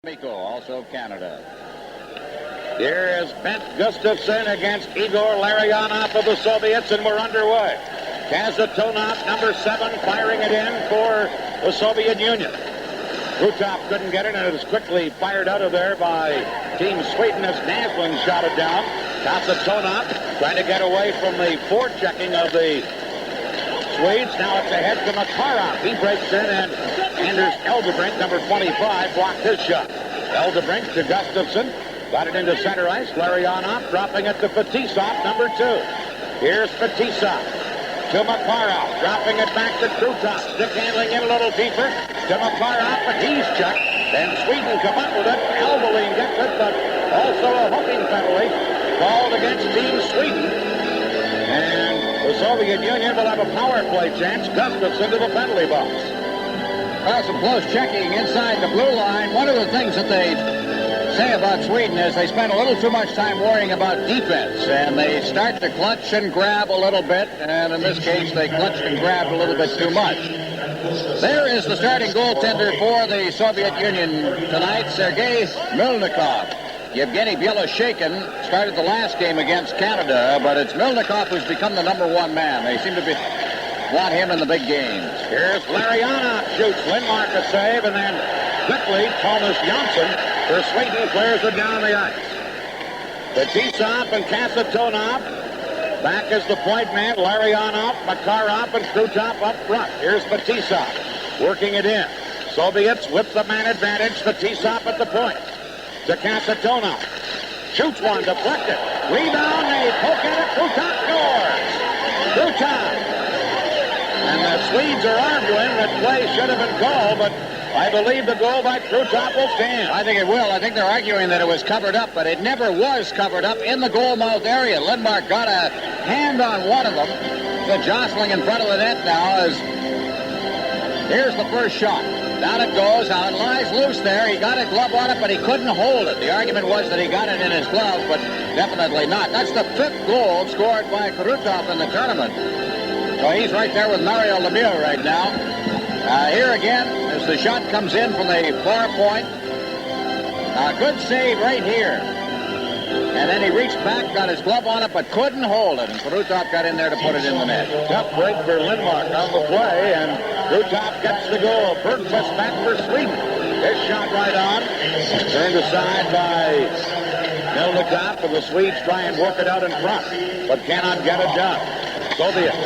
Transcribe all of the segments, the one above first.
Amiko, also Canada. Here is Bent Gustafsson against Igor Larionov of the Soviets, and we're underway. Kazantonov, number 7, firing it in for the Soviet Union. Krutov couldn't get it, and it was quickly fired out of there by Team Sweden as Naslund shot it down. Kazantonov trying to get away from the forechecking of the Swedes. Now it's ahead to Makarov. He breaks in, and Anders Eldebrink, number 25, blocked his shot. Eldebrink to Gustafsson. Got it into center ice. Larionov dropping it to Fetisov, number 2. Here's Fetisov to Makarov. Dropping it back to Krutov. Stick handling in a little deeper to Makarov, but he's checked. Then Sweden come up with it. Albeline gets it, but also a hooking penalty called against Team Sweden. And the Soviet Union will have a power play chance. Gustafsson to the penalty box. Well, some close checking inside the blue line. One of the things that they say about Sweden is they spend a little too much time worrying about defense, and they start to clutch and grab a little bit, and in this case they clutched and grabbed a little bit too much. There is the starting goaltender for the Soviet Union tonight, Sergei Mylnikov. Yevgeny Beloshakin started the last game against Canada, but it's Mylnikov who's become the number 1 man. They seem to want him in the big games. Here's Larionov, shoots. Lindmark a save, and then quickly Thomas J.Onsson for Sweden clears it down the ice. Fetisov and Kazantonov back as the point man. Larionov, Makarov, and Krutov up front. Here's Fetisov working it in. Soviets with the man advantage. Fetisov at the point to Kazantonov. Shoots one, deflected. Rebound, they poke at it. Krutov scores. Krutov. And the Swedes are arguing that play should have been called, but I believe the goal by Krutov will stand. I think it will. I think they're arguing that it was covered up, but it never was covered up in the goal mouth area. Lindmark got a hand on one of them. So jostling in front of the net now as here's the first shot. Down it goes. Now it lies loose there. He got a glove on it, but he couldn't hold it. The argument was that he got it in his glove, but definitely not. That's the 5th goal scored by Krutov in the tournament. So he's right there with Mario Lemieux right now. Here again, as the shot comes in from the far point. A good save right here. And then he reached back, got his glove on it, but couldn't hold it. And Krutov got in there to put it in the net. Tough break for Lindmark on the play, and Krutov gets the goal. Bergqvist back for Sweden. His shot right on. Turned aside by Mylnikov, and the Swedes try and work it out in front, but cannot get it done. Soviets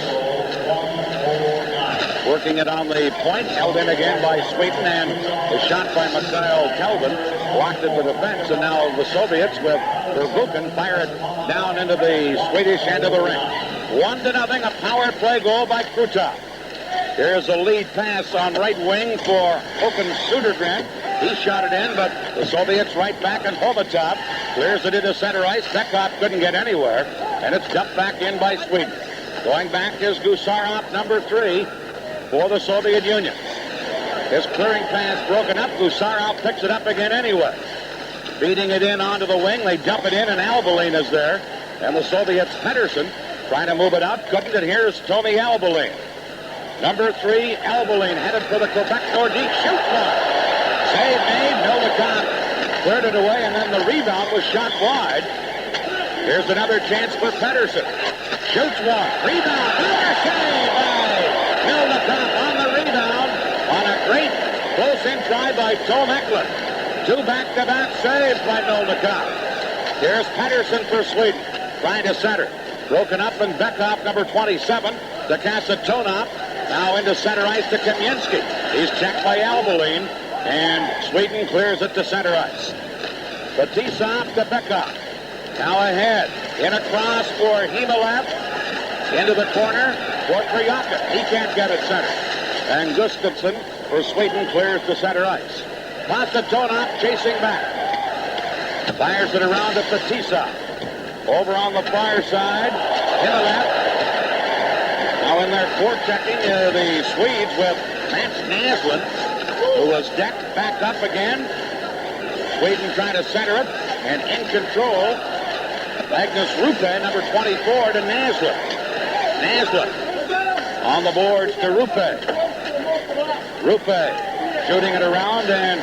working it on the point, held in again by Sweden, and the shot by Mikhail Kelvin blocked it to the fence, and now the Soviets with Verbuchen fire it down into the Swedish end of the ring. 1-0, a power play goal by Krutov. Here's a lead pass on right wing for Håkan Södergren. He shot it in, but the Soviets right back, and Hovatov clears it into center ice. Bekov couldn't get anywhere, and it's dumped back in by Sweden. Going back is Gusarov, number 3, for the Soviet Union. His clearing pass broken up. Gusarov picks it up again anyway. Beating it in onto the wing. They dump it in, and Albeline is there. And the Soviets, П.Андерссон, trying to move it out. Couldn't, and here's Tony Albeline. Number 3, Albeline headed for the Quebec Nordique. Shoots one. Save made. Mylnikov cleared it away, and then the rebound was shot wide. Here's another chance for П.Андерсson. Shoots one. Rebound. Another save by Mylnikov on the rebound on a great close-in try by Т.Эклунд. 2 back-to-back saves by Mylnikov. Here's П.Андерсson for Sweden. Trying to center. Broken up, and Bekov, number 27, to Kazantonov. Now into center ice to Kamensky. He's checked by Albeline, and Sweden clears it to center ice. Fetisov to Bekov. Now ahead. In a cross for Himalev. Into the corner for Kryakin. He can't get it center. And Gustafsson for Sweden clears to center ice. Kazantonov chasing back. Fires it around to Fetisov. Over on the far side, Himalev. Now in their forechecking, the Swedes with Mats Naslund, who was decked back up again. Sweden trying to center it, and in control, Magnus Rupe, number 24, to Naslund. Naslund on the boards to Rupe. Rupe shooting it around, and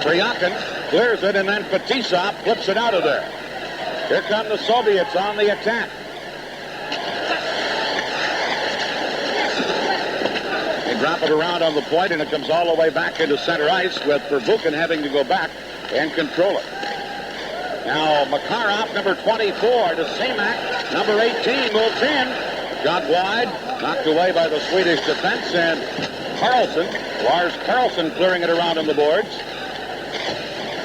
Kryakin clears it, and then Fetisov flips it out of there. Here come the Soviets on the attack. They drop it around on the point, and it comes all the way back into center ice with Verbuchen having to go back and control it. Now Makarov, number 24, to Semak, number 18, moves in. Shot wide, knocked away by the Swedish defense, and Lars K.Nilsson clearing it around on the boards.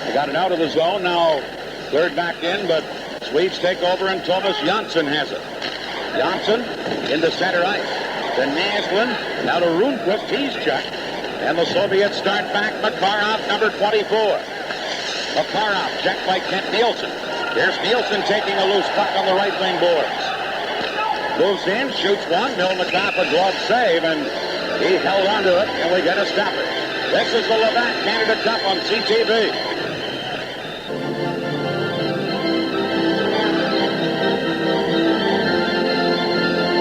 They got it out of the zone, now cleared back in, but Swedes take over, and Thomas J.Onsson has it. J.Onsson into center ice. To Naslund, now to Rundqvist, he's checked. And the Soviets start back. Makarov, number 24. Makarov, checked by Kent-Nilsson. Here's Nilsson taking a loose puck on the right wing boards. Moves in, shoots one. Mylnikov, a glove save, and he held onto it, and we get a stoppage. This is the Labatt Canada Cup on CTV.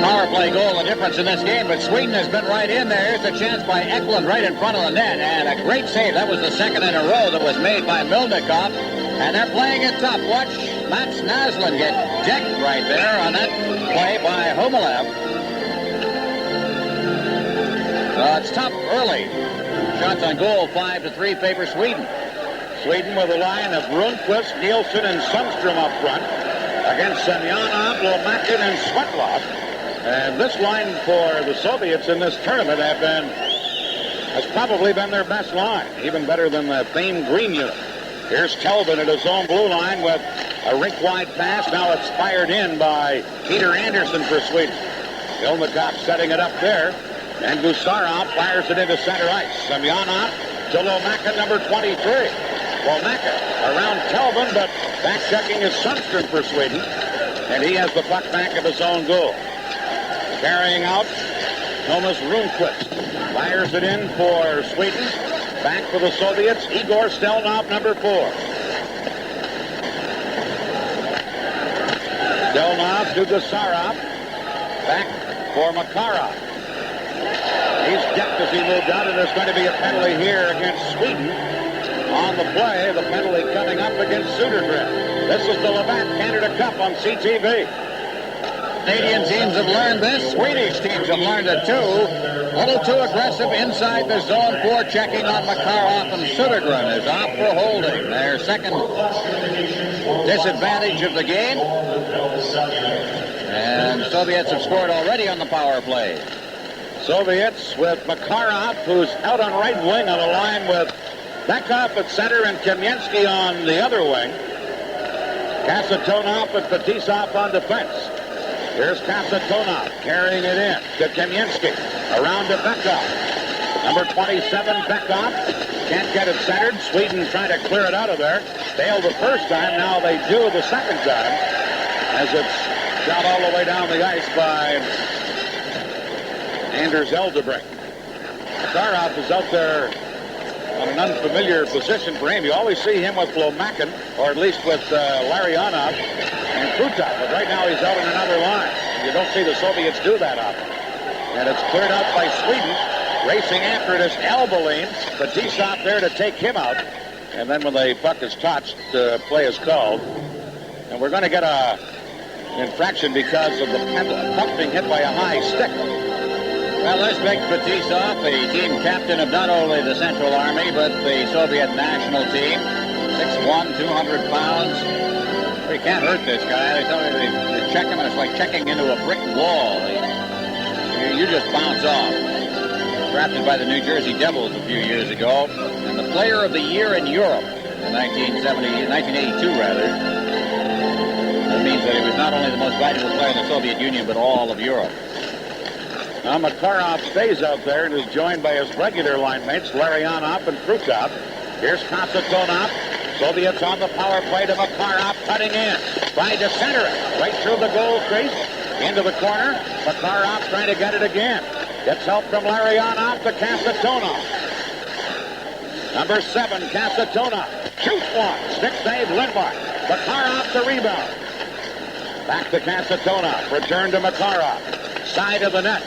Power play goal, the difference in this game, but Sweden has been right in there. Here's a chance by Eklund right in front of the net, and a great save. That was the second in a row that was made by Mylnikov, and they're playing it tough. Watch Mats Naslund get decked right there on that play by Humalev. It's tough early. Shots on goal, 5-3, favor Sweden. Sweden with a line of Rundqvist, Nilsson, and Sundstrom up front against Semyonov, Lomakin, and Svetlov. And this line for the Soviets in this tournament has probably been their best line, even better than the famed green unit. Here's Kelvin at his own blue line with a rink-wide pass. Now it's fired in by P. Andersson for Sweden. Mylnikov setting it up there, and Gusarov fires it into center ice. Semyonov to Lomakin, number 23. Lomakin around Kelvin, but back-checking is Sundstrom for Sweden, and he has the puck back of his own goal. Carrying out, Thomas Rundqvist fires it in for Sweden. Back for the Soviets, Igor Stельнов, number 4. Stельнov to Gusarov. Back for Makarov. He's decked as he moved out, and there's going to be a penalty here against Sweden on the play. The penalty coming up against Södergren. This is the Labatt Canada Cup on CTV. Canadian teams have learned this. Swedish teams have learned it too. A little too aggressive inside the zone. Forechecking on Makarov, and Södergren is off for holding. Their second disadvantage of the game. And Soviets have scored already on the power play. Soviets with Makarov, who's out on right wing on a line with Bekov at center and Kamensky on the other wing. Kасatонов and Fetisov on defense. Here's Kасatонov carrying it in to Kamensky. Around to Bekov. Number 27, Bekov. Can't get it centered. Sweden trying to clear it out of there. Failed the first time. Now they do the second time as it's shot all the way down the ice by Anders Eldebrink. Makarov is out there on an unfamiliar position for him. You always see him with Lomakin, or at least with Larionov and Krutov. But right now he's out on another line. You don't see the Soviets do that often. And it's cleared out by Sweden. Racing after it is Albalin. Fetisov there to take him out. And then when the puck is touched, play is called. And we're going to get an infraction because of the puck being hit by a high stick. Well, there's Big Fetisov, the team captain of not only the Central Army, but the Soviet national team. 6'1", 200 pounds. You can't hurt this guy. They tell me they check him, and it's like checking into a brick wall. You just bounce off. Drafted by the New Jersey Devils a few years ago, and the Player of the Year in Europe in 1982, rather. That means that he was not only the most valuable player in the Soviet Union, but all of Europe. Now Makarov stays out there and is joined by his regular line mates, Larionov and Krutov. Here's Kасatонov. Soviets on the power play to Makarov, cutting in. Tried to center it right through the goal crease. Into the corner. Makarov trying to get it again. Gets help from Larionov to Kасatонov. Number 7, Kасatонov. Shoots one. Stick save, Lindmark. Makarov the rebound. Back to Kасatонov. Return to Makarov. Side of the net.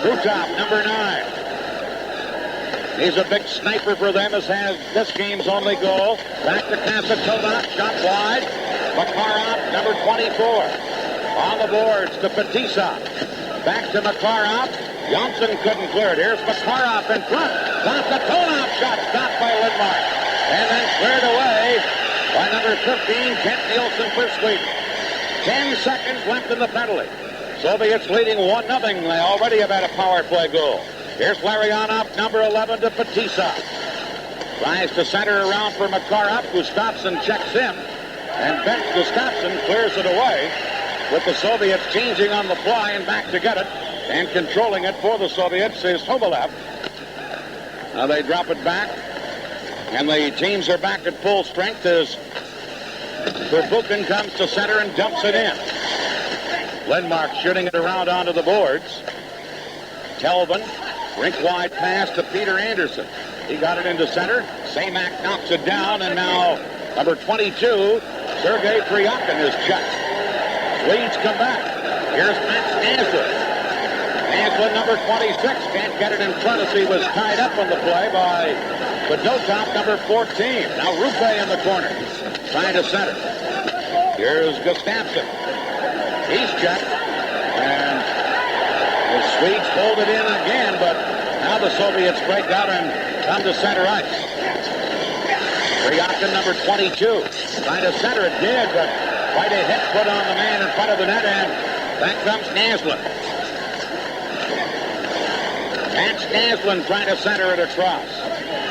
Krutov, number 9. He's a big sniper for them, as has this game's only goal. Back to Kасатонov, shot wide. Makarov, number 24. On the boards to Fetisov. Back to Makarov. J.Onsson couldn't clear it. Here's Makarov in front. Kасatонov shot stopped by Lindmark. And then cleared away by number 15, K.Nilsson for Sweden. 10 seconds left in the penalty. Soviets leading 1-0. They already have had a power play goal. Here's Larionov, number 11, to Fetисov. Tries to center around for Makarov, who stops and checks him. And Ben Gustafsson clears it away, with the Soviets changing on the fly and back to get it. And controlling it for the Soviets is Hobelev. Now they drop it back. And the teams are back at full strength as Verbuchen comes to center and dumps it in. Lindmark shooting it around onto the boards. Kelvin, rink-wide pass to P. Andersson. He got it into center. Samak knocks it down, and now number 22, Sergei Pryakin is checked. Swedes come back. Here's Max Naslund. Naslund, number 26, can't get it in front as he was tied up on the play by Fedotov, number 14. Now Rupe in the corner, trying to center. Here's Gustafsson. He's checked, and the Swedes hold it in again, but now the Soviets break out and come to center ice. Pryakin, number 22, trying to center it, did, but quite a hit put on the man in front of the net, and back comes Naslund. Max Naslund trying to center it across.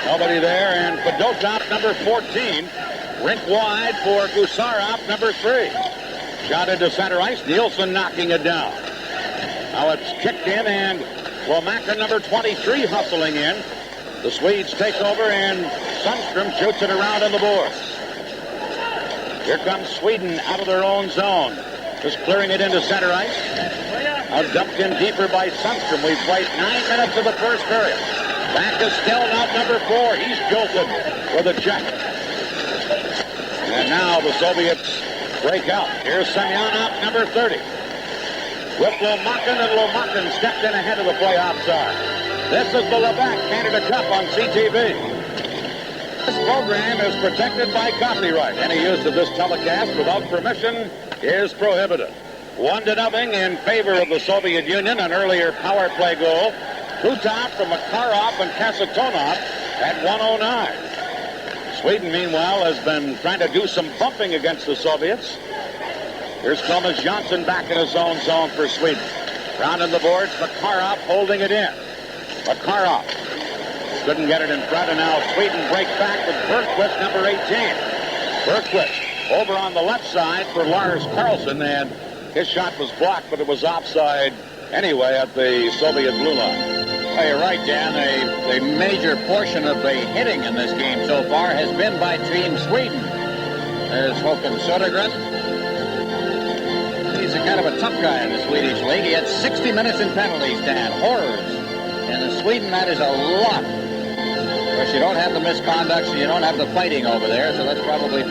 Nobody there, and Fedotov, number 14, rink wide for Gusarov, number 3. Shot into center ice, Nilsson knocking it down. Now it's kicked in, and Lomaka, number 23, hustling in. The Swedes take over, and Sundstrom shoots it around on the boards. Here comes Sweden out of their own zone. Just clearing it into center ice. Now dumped in deeper by Sundstrom. We've played 9 minutes of the first period. Back to Stellnov, number 4. He's jolted with a check. And now the Soviets break out. Here's Semyonov, number 30. With Lomakin, and Lomakin stepped in ahead of the play offside. This is the Levac Canada Cup on CTV. This program is protected by copyright. Any use of this telecast without permission is prohibited. 1-0 in favor of the Soviet Union. An earlier power play goal. Krutov from Makarov and Kасатонов at 1:09. Sweden, meanwhile, has been trying to do some bumping against the Soviets. Here's Thomas J.Onsson back in his own zone for Sweden. Rounding the boards, Makarov holding it in. Makarov couldn't get it in front, and now Sweden breaks back with Bergqvist, number 18. Bergqvist over on the left side for L.Kарлsson, and his shot was blocked, but it was offside anyway at the Soviet blue line. Well, you're right, Dan. A major portion of the hitting in this game so far has been by Team Sweden. There's Håkan Södergren. He's a kind of a tough guy in the Swedish league. He had 60 minutes in penalties, Dan. Horrors. And in Sweden, that is a lot. Of course, you don't have the misconduct, so you don't have the fighting over there, so that's probably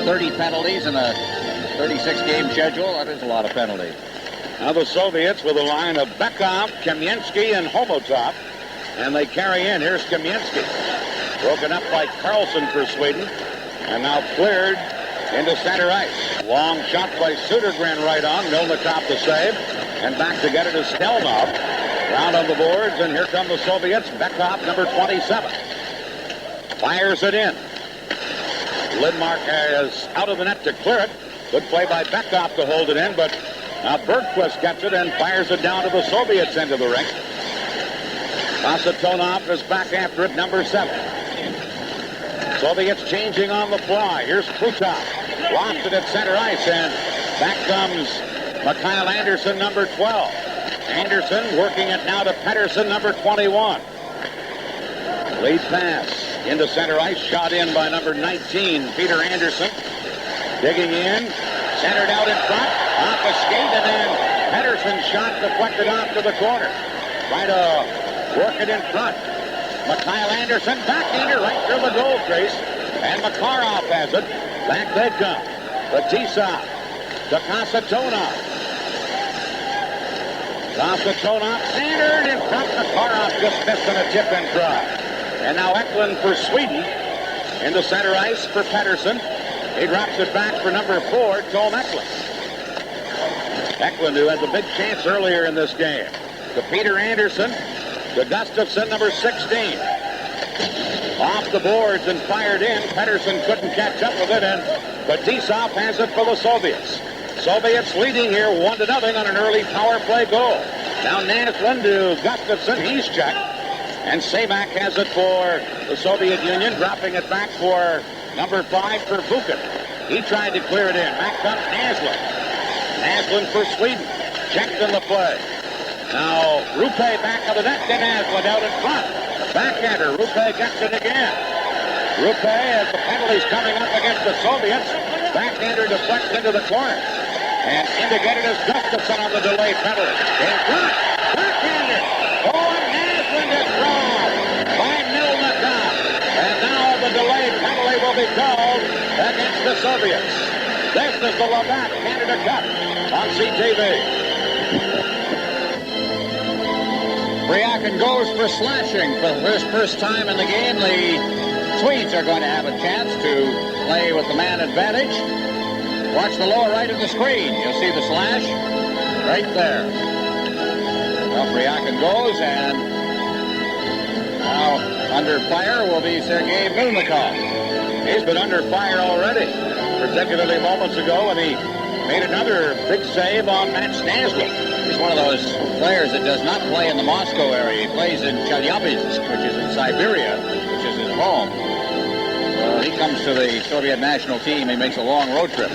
30 penalties in a 36-game schedule. That is a lot of penalties. Now the Soviets with a line of Bekov, Kamensky, and Homotov. And they carry in. Here's Kamensky. Broken up by Karlsson for Sweden. And now cleared into center ice. Long shot by Södergren right on. Mylnikov to save. And back to get it is Stellnov. Round on the boards, and here come the Soviets. Bekov, number 27. Fires it in. Lindmark is out of the net to clear it. Good play by Bekov to hold it in, but now Bergqvist gets it and fires it down to the Soviets' end of the rink. Kасatонov is back after it, number 7. Soviets changing on the fly. Here's Krutov. Lost it at center ice, and back comes J. Andersson, number 12. Andersson working it now to Pettersson, number 21. Lead pass into center ice. Shot in by number 19, P. Andersson. Digging in. Centered out in front. Off a skate, and then Pettersson's shot deflected off to the corner. Trying to work it in front. J.Andersson backhander right through the goal crease. And Makarov has it. Back they come. Fetисov to Kасatонov. Kasatonov centered in front. Makarov just missed on a tip and try. And now Eklund for Sweden. Into center ice for Pettersson. He drops it back for number 4, Tom Eklund. Eklund, who had the big chance earlier in this game. To P.Andersson. To Gustafsson, number 16. Off the boards and fired in. Pettersson couldn't catch up with it, and Fetisov has it for the Soviets. Soviets leading here 1-0 on an early power play goal. Now Naslund to Gustafsson. He's checked. And Samak has it for the Soviet Union, dropping it back for number 5 for Buchan. He tried to clear it in. Back comes Naslund. Naslund for Sweden. Checked in the play. Now Rupe back of the net to Naslund out in front. Backhander. Rupe gets it again. Rupe, as the penalty's coming up against the Soviets, backhander deflects into the corner. And indicated as Gustafsson on the delayed penalty. In front. Backhander. Oh, and Naslund is wrong by Mylnikov. And now the delayed penalty will be called against the Soviets. This is the Labatt Canada Cup on CTV. Bryakin goes for slashing for his first time in the game. The Swedes are going to have a chance to play with the man advantage. Watch the lower right of the screen. You'll see the slash right there. Well, Bryakin goes, and now under fire will be Sergei Mylnikov. He's been under fire already, particularly moments ago when he made another big save on Matt Naslund. He's one of those players that does not play in the Moscow area. He plays in Chelyabinsk, which is in Siberia, which is his home. So he comes to the Soviet national team. He makes a long road trip.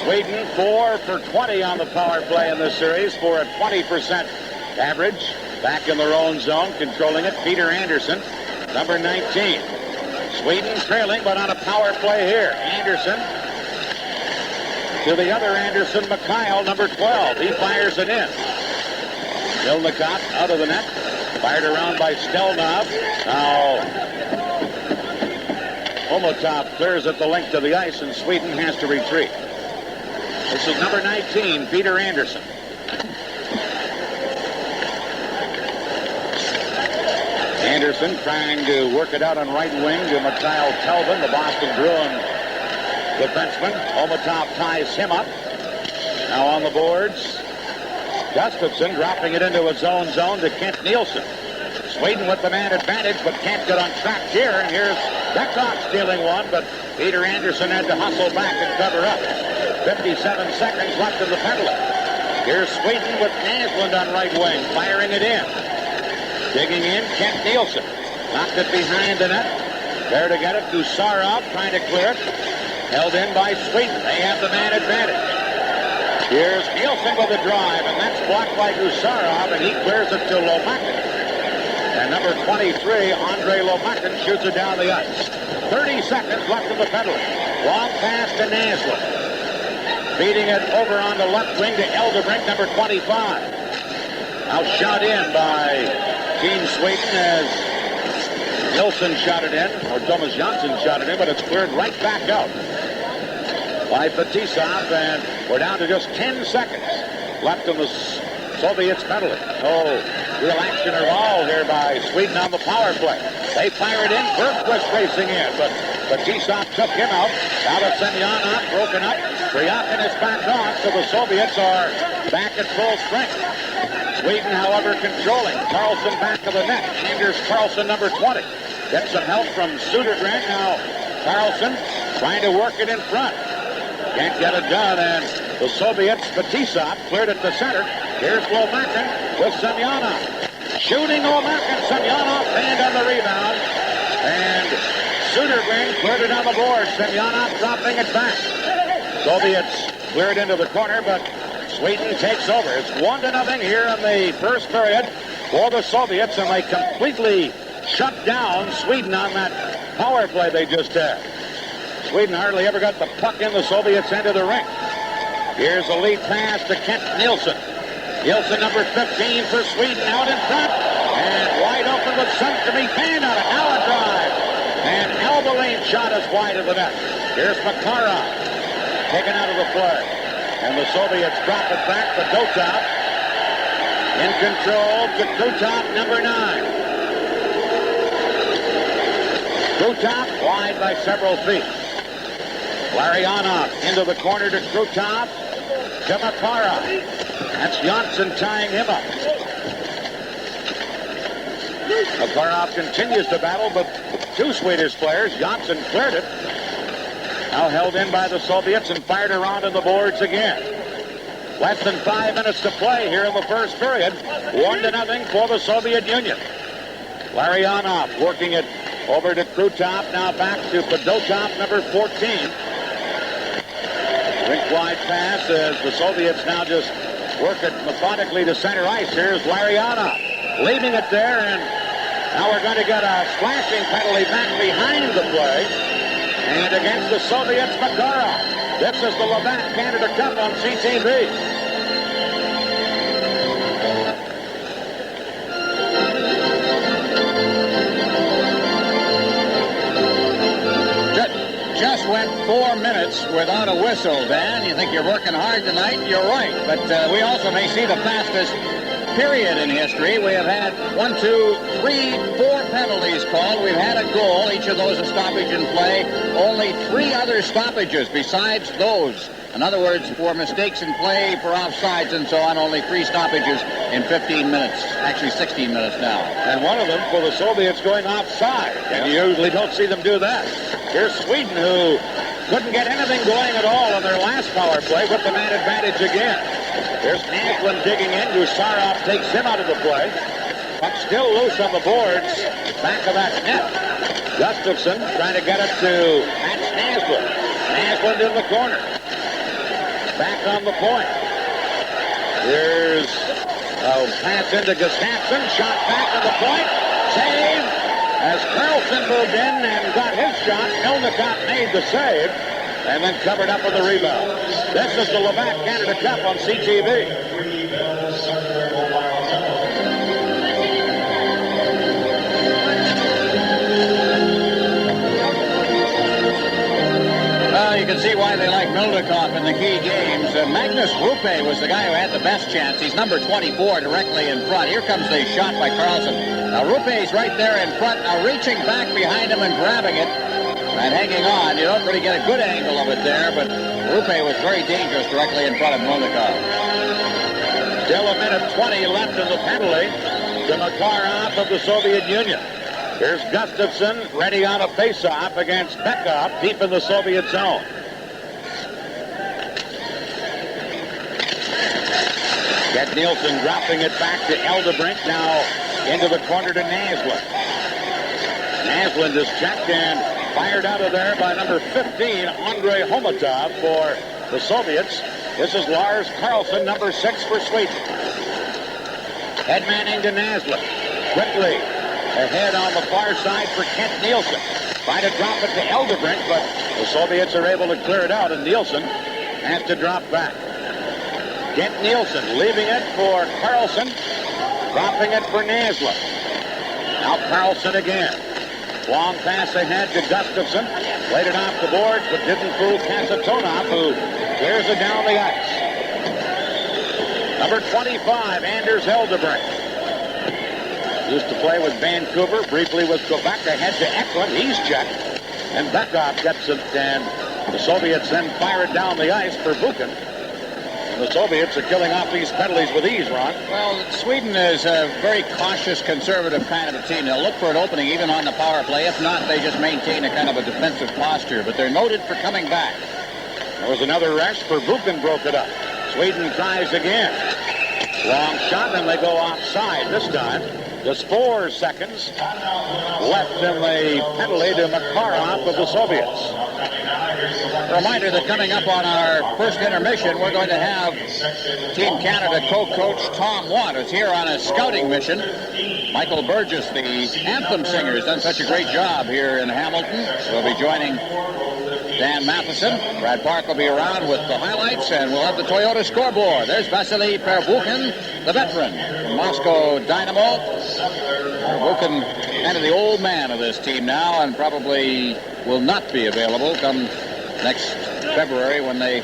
Sweden 4 for 20 on the power play in this series for a 20% average. Back in their own zone, controlling it, P.Andersson, number 19. Sweden trailing, but on a power play here. Andersson to the other Andersson, Mikhail, number 12. He fires it in. Mylnikov out of the net. Fired around by Stельнов. Now Omotov clears at the length of the ice, and Sweden has to retreat. This is number 19, P.Andersson. Andersson trying to work it out on right wing to Mikhail Telvin, the Boston Bruin defenseman. Omotov ties him up. Now on the boards, Gustafsson dropping it into his own zone to K.Nilsson. Sweden with the man advantage, but can't get on track here. And here's Beckhoff stealing one, but P.Andersson had to hustle back and cover up. 57 seconds left in the penalty. Here's Sweden with Naslund on right wing, firing it in. Digging in, K.Nilsson. Knocked it behind the net. There to get it, Gusarov trying to clear it. Held in by Sweden. They have the man advantage. Here's Nilsson with a drive, and that's blocked by Gusarov, and he clears it to Lomakin. And number 23, Andrei Lomakin, shoots it down the ice. 30 seconds left in the penalty. Long pass to Naslund. Beating it over on the left wing to Eldebrink, number 25. Now shot in by Team Sweden as Nilsson shot it in, or Thomas Johnson shot it in, but it's cleared right back out by Fetisov, and we're down to just 10 seconds left in the Soviets penalty. Oh, real action at all here by Sweden on the power play. They fire it in, Bergquist racing in, but Fetisov took him out. Now to Semyonov, broken up. Bryakin is back on, so the Soviets are back at full strength. Sweden, however, controlling. Karlsson back of the net. K.Nilsson, number 20. Gets some help from Södergren. Now Karlsson trying to work it in front. Can't get it done, and the Soviets, Fetisov, cleared it to center. Here's Lomakin with Semyonov. Shooting Lomakin. Semyonov banned on the rebound. And Södergren cleared it on the board. Semyonov dropping it back. Soviets cleared into the corner, but Sweden takes over. It's 1-0 here in the first period for the Soviets, and they completely shut down Sweden on that power play they just had. Sweden hardly ever got the puck in the Soviets' end of the rink. Here's a lead pass to K.Nilsson. Nilsson, number 15 for Sweden, out in front. And wide open with something to be banned on it. Now a drive. And Albalane shot is wide of the net. Here's Makarov taken out of the play. And the Soviets drop it back to Dotov. In control to Krutov, number 9. Krutov wide by several feet. Larionov into the corner to Krutov. To Makarov. That's J.Onsson tying him up. Makarov continues to battle, but two Swedish players. J.Onsson cleared it. Now held in by the Soviets and fired around on the boards again. Less than 5 minutes to play here in the first period. 1-0 for the Soviet Union. Larionov working it over to Krutov. Now back to Fedotov, number 14. Rink-wide pass as the Soviets now just work it methodically to center ice. Here's Larionov leaving it there, and now we're going to get a splashing penalty back behind the play. And against the Soviets, Makarov. This is the Labatt Canada Cup on CTV. Just went 4 minutes without a whistle, Dan. You think you're working hard tonight? You're right. But we also may see the fastest period in history. We have had 4 penalties called. We've had a goal. Each of those a stoppage in play. Only 3 other stoppages besides those. In other words, for mistakes in play, for offsides and so on, only 3 stoppages in 15 minutes. Actually, 16 minutes now. And one of them for the Soviets going offside. And you usually don't see them do that. Here's Sweden, who couldn't get anything going at all on their last power play with the man advantage again. Here's Naslund digging in. Gusarov takes him out of the play. Puck still loose on the boards. Back of that net. Gustafsson trying to get it to Mats Naslund. Naslund in the corner. Back on the point. Here's a pass into Gustafsson. Shot back on the point. Save. As Karlsson moved in and got his shot, Mylnikov made the save and then covered up with the rebound. This is the Labatt Canada Cup on CTV. Well, you can see why they like Mylnikov in the key games. Magnus Rupe was the guy who had the best chance. He's number 24 directly in front. Here comes the shot by Karlsson. Now Rupe's right there in front, now reaching back behind him and grabbing it and hanging on. You don't really get a good angle of it there, but Rupe was very dangerous directly in front of Mylnikov. Still a minute 20 left in the penalty to Makarov of the Soviet Union. Here's Gustafsson ready on a face-off against Bekov deep in the Soviet zone. K.Nilsson dropping it back to Eldebrink, now into the corner to Naslund. Naslund is checked and fired out of there by number 15, Andrei Homatov for the Soviets. This is L.Kарлsson, number 6 for Sweden. Headmanning to Naslund. Quickly ahead on the far side for K.Nilsson. Trying to drop it to Eldebrink, but the Soviets are able to clear it out, and Nilsson has to drop back. K.Nilsson leaving it for Karlsson, dropping it for Naslund. Now Karlsson again. Long pass ahead to Gustafsson. Laid it off the boards, but didn't fool Kасатонов, who clears it down the ice. Number 25, Anders Eldebrink. Used to play with Vancouver, briefly with Quebec. Ahead to Т.Эклунд. He's checked. And Bekov gets it, and the Soviets then fire it down the ice for Buchan. The Soviets are killing off these penalties with ease, Ron. Well, Sweden is a very cautious, conservative kind of a team. They'll look for an opening even on the power play. If not, they just maintain a kind of a defensive posture. But they're noted for coming back. There was another rush for Buchan, broke it up. Sweden tries again. Long shot, and they go offside this time. Just 4 seconds left in the penalty to Makarov of the Soviets. Reminder that coming up on our first intermission, we're going to have Team Canada co-coach Tom Watt is here on a scouting mission. Michael Burgess, the anthem singer, has done such a great job here in Hamilton. We'll be joining Dan Matheson. Brad Park will be around with the highlights, and we'll have the Toyota scoreboard. There's Vasily Perbukin, the veteran from Moscow Dynamo. Perbukin, kind of the old man of this team now, and probably will not be available come next February when they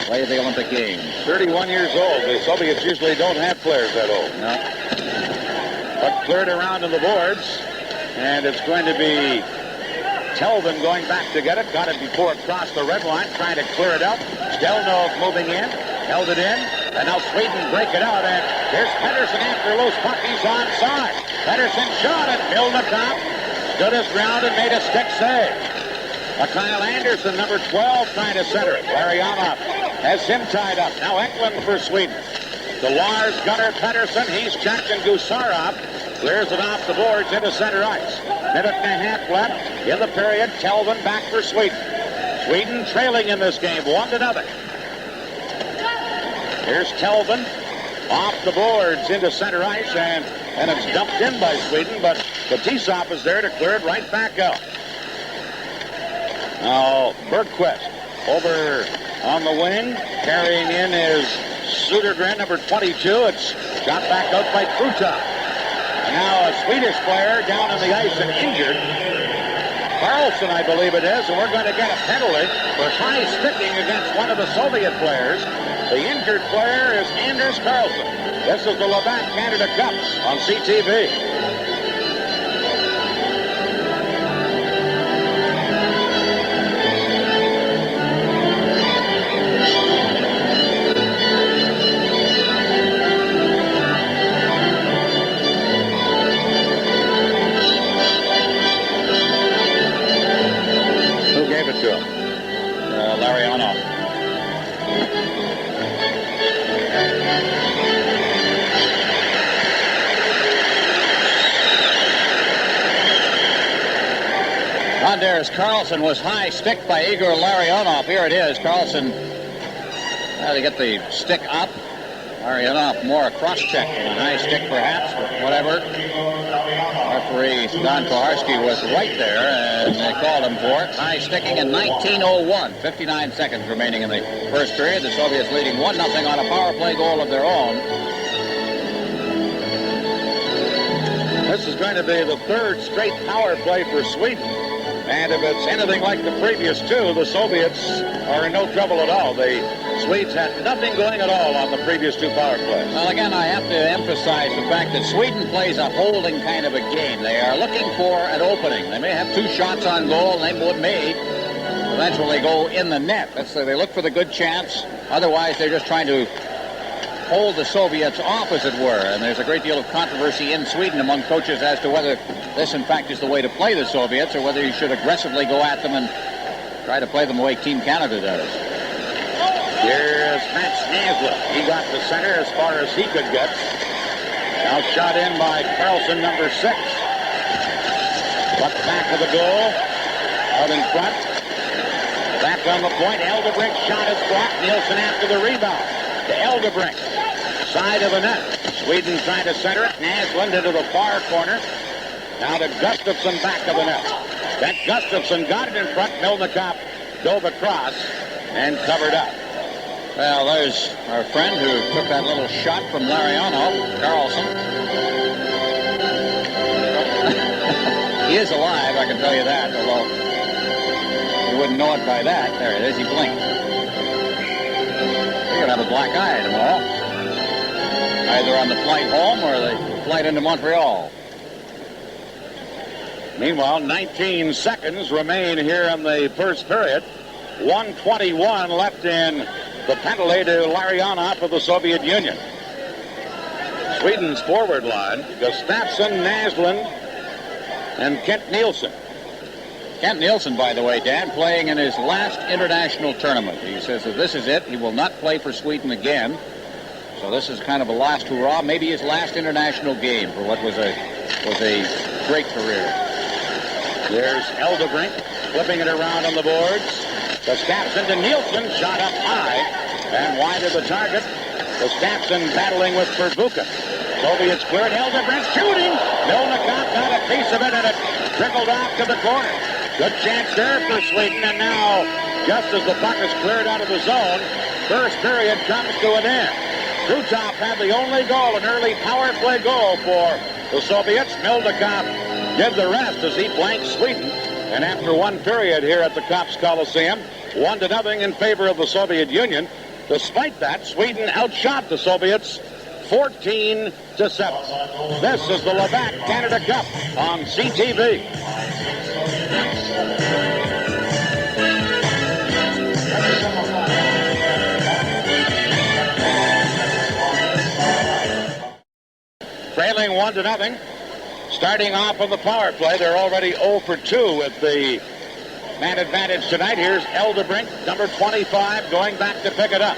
play the Olympic Games. 31 years old. The Soviets usually don't have players that old. No. But cleared around in the boards, and it's going to be Telvin going back to get it. Got it before it crossed the red line. Trying to clear it up. Stельнов moving in. Held it in. And now Sweden break it out. And here's Pettersson after loose puck. He's onside. Pettersson shot it. Mylnikov stood his ground and made a stick save. K.Andersson, number 12, trying to center it. Larionov has him tied up. Now Tä for Sweden. To Lars Gunnar Pettersson. He's checked, and Gusarov clears it off the boards into center ice. Minute and a half left in the period. Telvin back for Sweden. Sweden trailing in this game 1-0. Here's Telvin off the boards into center ice, and it's dumped in by Sweden, but Fetisov is there to clear it right back out. Now Bergquist over on the wing, carrying in is Södergren, number 22. It's shot back out by Krutov. Now a Swedish player down on the ice and injured. Ä.Kарлsson, I believe it is, and we're going to get a penalty for high sticking against one of the Soviet players. The injured player is Ä.Kарлsson. This is the Labatt Canada Cup on CTV. Larionov. Ä.Kарлsson was high stick by Igor Larionov. Here it is. Ä.Kарлsson to get the stick up. Larionov more a cross-check than a high stick perhaps, but whatever. Referee Don Kocharski was right there, and they called him for it. High sticking in 19:01. 59 seconds remaining in the first period. The Soviets leading 1-0 on a power play goal of their own. This is going to be the third straight power play for Sweden. And if it's anything like the previous two, the Soviets are in no trouble at all. The Swedes had nothing going at all on the previous two power plays. Well, again, I have to emphasize the fact that Sweden plays a holding kind of a game. They are looking for an opening. They may have two shots on goal, and they may eventually go in the net. They look for the good chance. Otherwise, they're just trying to hold the Soviets off, as it were. And there's a great deal of controversy in Sweden among coaches as to whether this, in fact, is the way to play the Soviets, or whether you should aggressively go at them and try to play them the way Team Canada does. Here's Mats Näslund. He got the center as far as he could get. Now shot in by Ä.Kарлsson, number 6. But back of the goal. Out in front. Back on the point. Eldebrink shot is blocked. Nilsson after the rebound. To Eldebrink. Side of the net. Sweden trying to center it. Näslund into the far corner. Now to Gustafsson back of the net. That Gustafsson got it in front. Mylnikov dove across and covered up. Well, there's our friend who took that little shot from Larionov, Ä.Kарлsson. He is alive, I can tell you that, although you wouldn't know it by that. There it is, he blinked. You're going to have a black eye tomorrow. Either on the flight home or the flight into Montreal. Meanwhile, 19 seconds remain here in the first period. 1:21 left in the penalty to Larionov of the Soviet Union. Sweden's forward line, Gustafsson, Näslund, and K.Nilsson. K.Nilsson, by the way, Dan, playing in his last international tournament. He says that this is it. He will not play for Sweden again. So this is kind of a last hurrah, maybe his last international game for what was a great career. There's Eldebrink flipping it around on the boards. Gustafsson to Nilsson, shot up high and wide of the target. Gustafsson battling with Pervuka. Soviets cleared. Eldebrink shooting. Mylnikov got a piece of it, and it trickled off to the corner. Good chance there for Sweden, and now, just as the puck is cleared out of the zone, first period comes to an end. Krutov had the only goal, an early power play goal for the Soviets. Mylnikov did the rest as he blanked Sweden. And after one period here at the Cops Coliseum, 1-0 in favor of the Soviet Union. Despite that, Sweden outshot the Soviets 14-7. This is the Labatt Canada Cup on CTV. trailing 1-0. Starting off on the power play, they're already 0 for 2 with the man advantage tonight. Here's Eldebrink, number 25, going back to pick it up.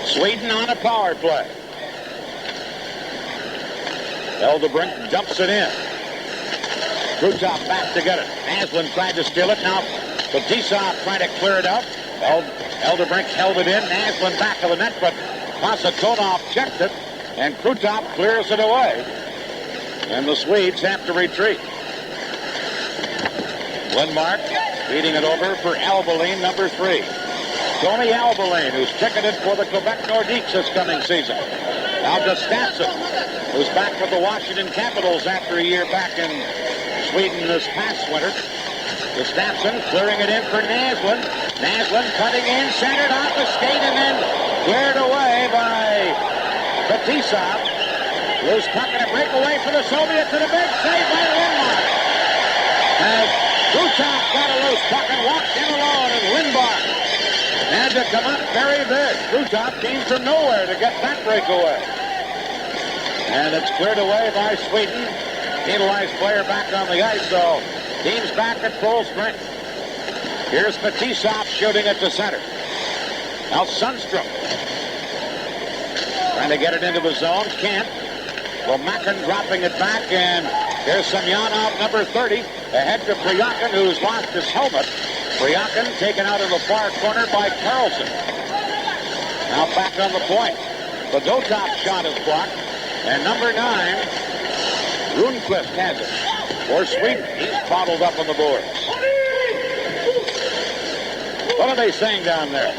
Sweden on a power play. Eldebrink dumps it in. Krutov back to get it. Naslund tried to steal it. Now Fetisov trying to clear it out. Eldebrink held it in. Naslund back of the net, but Kасatонов checked it, and Krutov clears it away. And the Swedes have to retreat. Lindmark feeding it over for Albeline, number 3. Tony Albeline, who's ticketed for the Quebec Nordiques this coming season. Now Gustafsson, who's back with the Washington Capitals after a year back in Sweden this past winter. Gustafsson clearing it in for Naslund. Naslund cutting in, centered off the skate, and then cleared away by Fetisov. Loose puck and a breakaway for the Soviets, and a big save by Lindmark. As Krutov got a loose puck and walked in alone, and Lindmark had to come up very big. Krutov came from nowhere to get that breakaway. And it's cleared away by Sweden. Penalized player back on the ice, so team's back at full strength. Here's Fetisov shooting it to center. Now Sundstrom trying to get it into the zone. Can't. Lomakin dropping it back, and there's Semyonov, number 30, ahead to Priyakin, who's lost his helmet. Priyakin taken out in the far corner by Karlsson. Now back on the point. The Dotop shot is blocked, and number 9, Rundqvist has it. For Sweden, he's bottled up on the boards. What are they saying down there?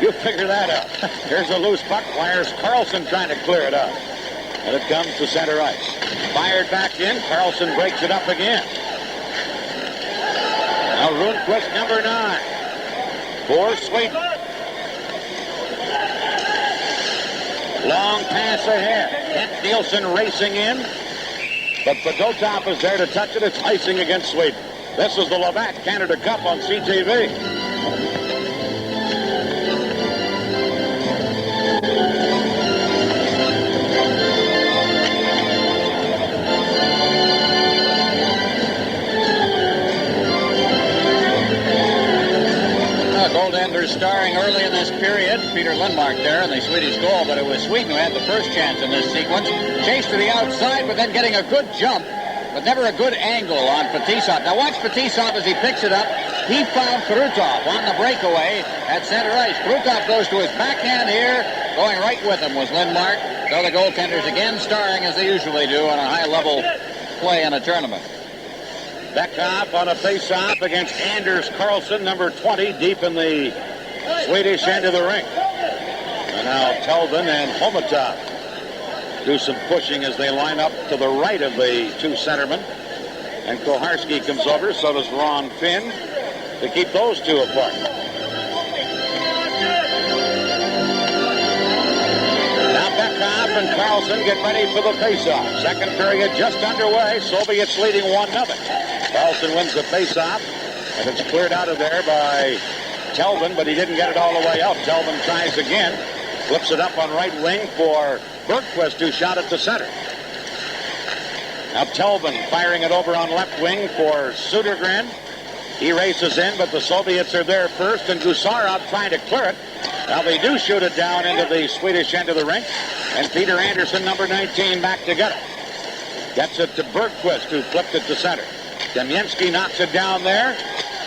You figure that out. Here's a loose puck. Wires Karlsson trying to clear it out. And it comes to center ice. Fired back in. Karlsson breaks it up again. Now Rundqvist, number 9. For Sweden. Long pass ahead. K.Nilsson racing in. But Fedotov is there to touch it. It's icing against Sweden. This is the Labatt Canada Cup on CTV. Goaltenders starring early in this period. Peter Lindmark there in the Swedish goal, but it was Sweden who had the first chance in this sequence. Chased to the outside, but then getting a good jump, but never a good angle on Fetisov. Now watch Fetisov as he picks it up. He found Krutov on the breakaway at center ice. Krutov goes to his backhand here. Going right with him was Lindmark. So the goaltenders again starring as they usually do on a high-level play in a tournament. Beckhoff on a face-off against Anders Karlsson, number 20, deep in the Swedish end of the rink. And now Telvin and Homatov do some pushing as they line up to the right of the two centermen. And Kocharski comes over, so does Ron Finn, to keep those two apart. Now Beckhoff and Karlsson get ready for the face-off. Second period just underway. Soviets leading 1-0. Karlsson wins the face-off, and it's cleared out of there by Telvin, but he didn't get it all the way out. Telvin tries again, flips it up on right wing for Bergquist, who shot it to center. Now Telvin firing it over on left wing for Södergren. He races in, but the Soviets are there first, and Gusarov trying to clear it. Now they do shoot it down into the Swedish end of the rink, and Peter Andersson, number 19, back to get it. Gets it to Bergquist, who flipped it to center. Kamensky knocks it down there.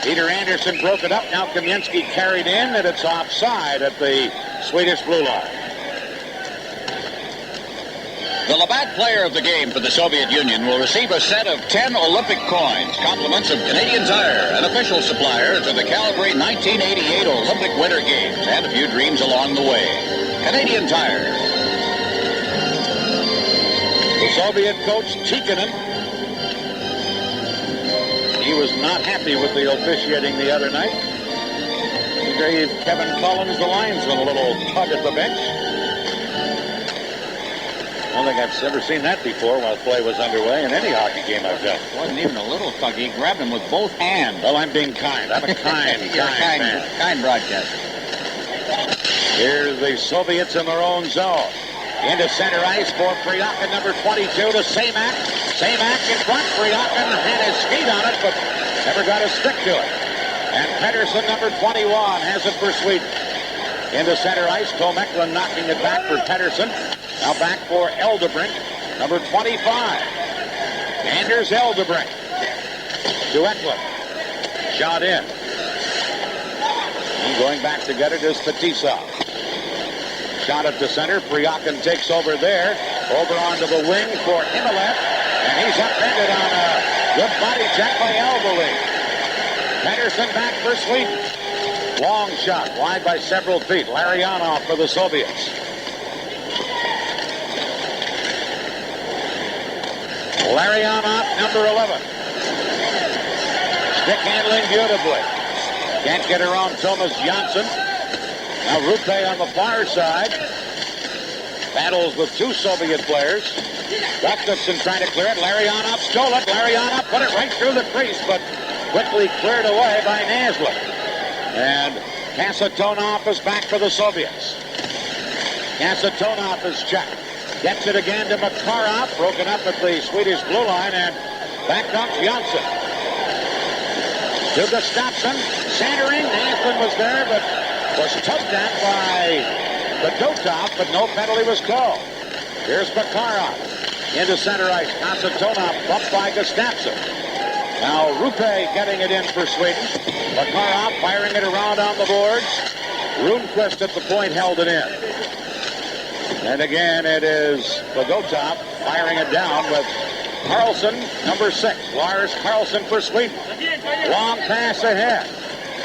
Peter Andersson broke it up. Now Kamensky carried in, and it's offside at the Swedish blue line. The Labatt player of the game for the Soviet Union will receive a set of 10 Olympic coins, compliments of Canadian Tire, an official supplier to the Calgary 1988 Olympic Winter Games, and a few dreams along the way. Canadian Tire. The Soviet coach, Tikhonov, he was not happy with the officiating the other night. He gave Kevin Collins, the linesman, a little tug at the bench. I don't think I've ever seen that before while play was underway in any hockey game I've done. It wasn't even a little tug. He grabbed him with both hands. Well, I'm being kind. I'm a kind kind broadcaster. Here's the Soviets in their own zone. Into center ice for Priakin, number 22, to Samak. Samak in front. Priakin had his feet on it, but never got a stick to it. And Pettersson, number 21, has it for Sweden. Into center ice, Tom Eklund knocking it back for Pettersson. Now back for Eldebrink, number 25. Anders Eldebrink to Eklund. Shot in. And going back to get it is Fetisov. Shot it to center. Priakin takes over there. Over onto the wing for Himmelev. And he's upended on a good body check by Albolin. Pettersson back for Sweden. Long shot, wide by several feet. Larionov for the Soviets. Larionov, number 11. Stick handling beautifully. Can't get around Thomas J.Onsson. Now Rupe on the far side. Battles with two Soviet players. Gustafsson trying to clear it. Larionov stole it. Larionov put it right through the crease, but quickly cleared away by Naslund. And Kasatonov is back for the Soviets. Kasatonov is checked. Gets it again to Makarov. Broken up at the Swedish blue line, and back comes J.Onsson. To Gustafsson. Centering. Naslund was there, but was tugged at by Fedotov, but no penalty was called. Here's Makarov. Into center ice. Kasatonov bumped by Gustafsson. Now Rupe getting it in for Sweden. Makarov firing it around on the boards. Rundqvist at the point held it in. And again it is Fedotov firing it down with Karlsson, number 6. Lars Karlsson for Sweden. Long pass ahead.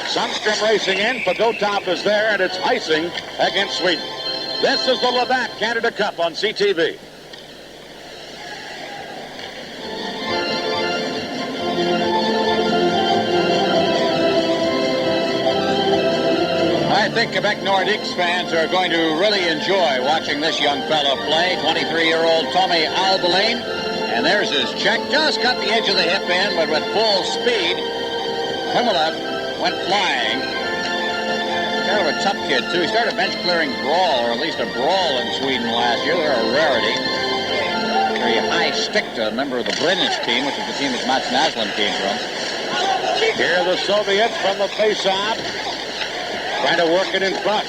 Sundstrom racing in. Fedotov is there, and it's icing against Sweden. This is the Labatt Canada Cup on CTV. I think Quebec Nordiques fans are going to really enjoy watching this young fella play. 23-year-old Tommy Albolin. And there's his check. Just got the edge of the hip in, but with full speed, Himmelev went flying. Kind of a tough kid, too. He started a bench-clearing brawl, or at least a brawl in Sweden last year. They're a rarity. Very high stick to a member of the Brynäs team, which is the team that Mats Naslund came from. Here are the Soviets from the face-off. Trying to work it in front.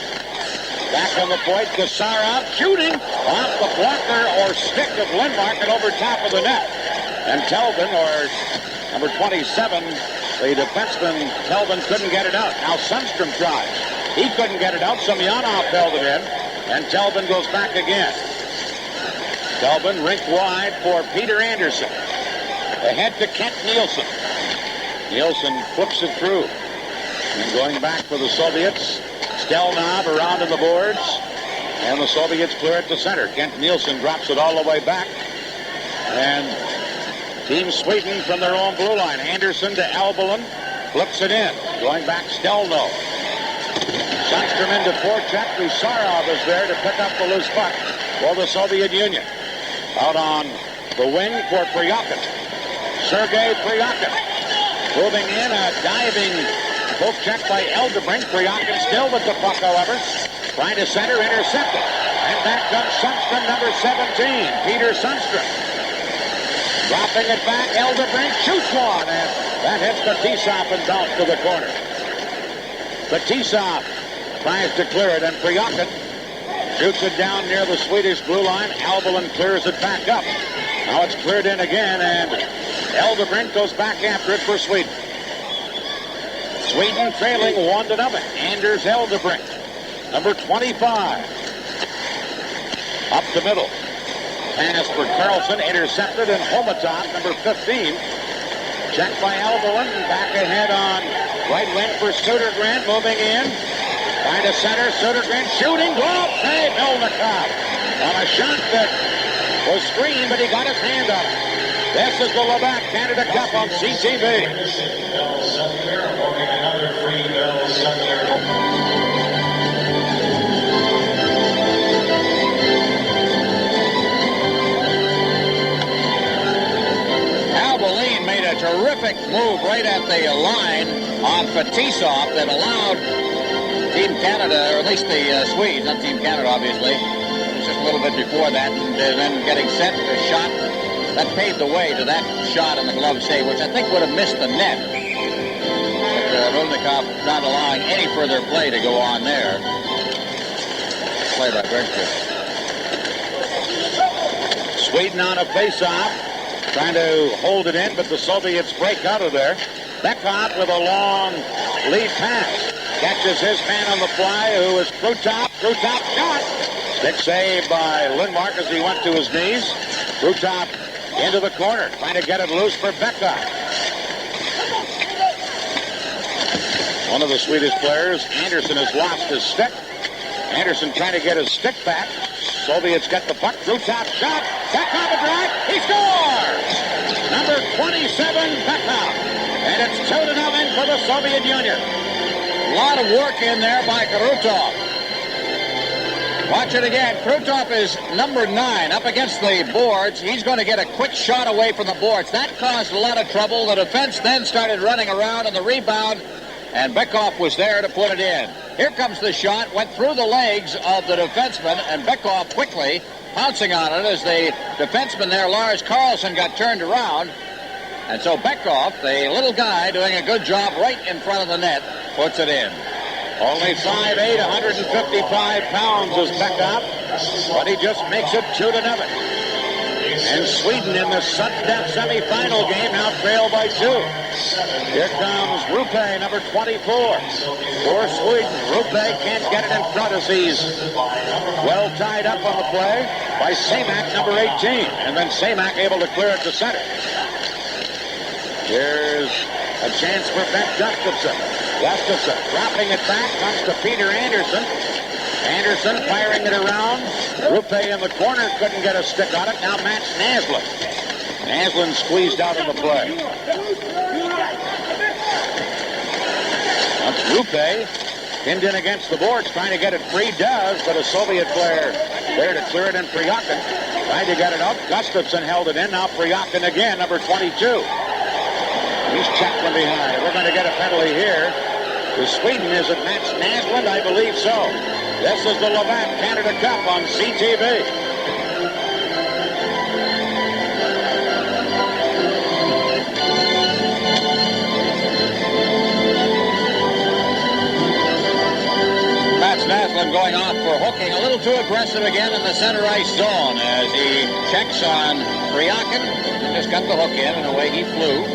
Back on the point, Gusarov shooting off the blocker or stick of Lindmark and over top of the net. And Telvin, or number 27, the defenseman, Telvin couldn't get it out. Now Sundstrom tries. He couldn't get it out. Semyonov held it in. And Telvin goes back again. Telvin rink wide for P.Андерсson. Ahead to Kent-Nilsson. Nilsson flips it through. And going back for the Soviets, Stельнов around in the boards. And the Soviets clear it to center. Kent-Nilsson drops it all the way back. And Team Sweden from their own blue line. Andersson to Albolin. Flips it in. Going back, Stельнов. Sundstrom into forecheck. Gusarov is there to pick up the loose puck for the Soviet Union. Out on the wing for Priakin. Sergei Priakin. Moving in, a diving poke check by Eldebrink. Priakin still with the puck, however. Trying to center, intercepted. And back comes Sundstrom, number 17, Peter Sundstrom. Dropping it back, Eldebrink shoots one, and that hits Fetisov and bounced to the corner. Fetisov tries to clear it, and Priakin shoots it down near the Swedish blue line. Albolin clears it back up. Now it's cleared in again, and Eldebrink goes back after it for Sweden. Sweden trailing 1-0. Anders Eldebrink, number 25. Up the middle. Pass for Karlsson, intercepted, and Homatov, number 15. Checked by Albolin, back ahead on right wing for Södergren, moving in. Trying to center, Södergren shooting, glove save, Mylnikov. On a shot that was screened, but he got his hand up. This is the Labatt Canada Cup on CTV. Albolin made a terrific move right at the line on Fetisov that allowed Team Canada, or at least the Swedes, not Team Canada obviously, just a little bit before that, and then getting set to a shot that paved the way to that shot in the glove save, which I think would have missed the net. But Mılьnikov not allowing any further play to go on there. Play by Bergqvist. Sweden on a face-off, trying to hold it in, but the Soviets break out of there. Beckhoff with a long lead pass. Catches his man on the fly, who is Krutov. Krutov shot. Stick save by Lindmark as he went to his knees. Krutov into the corner, trying to get it loose for Beckhoff. One of the Swedish players, Andersson, has lost his stick. Andersson trying to get his stick back. Soviets get the puck. Krutov shot. Beckhoff a drive. He scores! Number 27, Beckhoff. And it's 2-0 for the Soviet Union. A lot of work in there by Krutov. Watch it again. Krutov is number 9 up against the boards. He's going to get a quick shot away from the boards. That caused a lot of trouble. The defense then started running around on the rebound, and Beckhoff was there to put it in. Here comes the shot. Went through the legs of the defenseman, and Beckhoff quickly pouncing on it as the defenseman there, L.Kарлsson, got turned around. And so Beckhoff, the little guy doing a good job right in front of the net, puts it in. Only 5'8", 155 pounds is Beckhoff, but he just makes it 2-0. And Sweden in the sudden-death semifinal game now trail by 2. Here comes Rupe, number 24. For Sweden, Rupe can't get it in front as he's well tied up on the play by Semak, number 18. And then Semak able to clear it to center. Here's a chance for Ben Gustafsson. Gustafsson dropping it back, comes to Peter Andersson. Andersson firing it around. Rupe in the corner, couldn't get a stick on it. Now Mats Naslund. Naslund squeezed out of the play. That's Rupe pinned in against the boards, trying to get it free. Does, but a Soviet player there to clear it in. Priyakin tried to get it up. Gustafsson held it in. Now Priyakin again, number 22. He's checked from behind. We're going to get a penalty here. To Sweden, is it Mats Naslund? I believe so. This is the Levant Canada Cup on CTV. Mats Naslund going off for hooking, a little too aggressive again in the center ice zone as he checks on Priyakin. He just got the hook in and away he flew.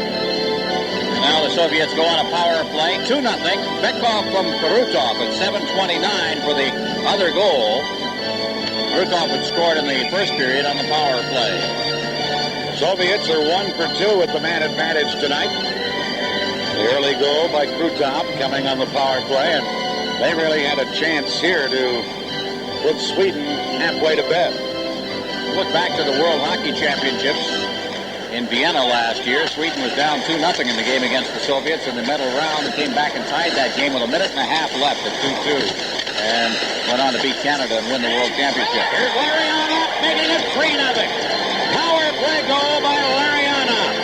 Now the Soviets go on a power play, 2-0. Beckhoff from Krutov at 7:29 for the other goal. Krutov had scored in the first period on the power play. Soviets are 1 for 2 with the man advantage tonight. The early goal by Krutov coming on the power play, and they really had a chance here to put Sweden halfway to bed. Look back to the World Hockey Championships in Vienna last year. Sweden was down 2-0 in the game against the Soviets in the medal round and came back and tied that game with a minute and a half left at 2-2 and went on to beat Canada and win the World Championship. Here's Larionov making it 3-0. Power play goal by Larionov.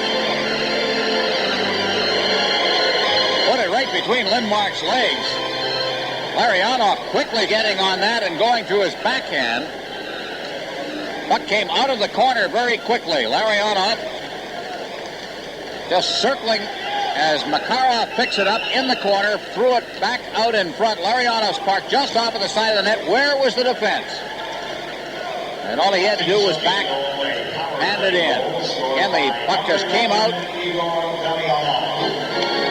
Put it right between Lindmark's legs. Larionov quickly getting on that and going to his backhand. Puck came out of the corner very quickly. Larionov just circling as Makarov picks it up in the corner, threw it back out in front. Larionov's parked just off of the side of the net. Where was the defense? And all he had to do was back, hand it in. Again, the puck just came out.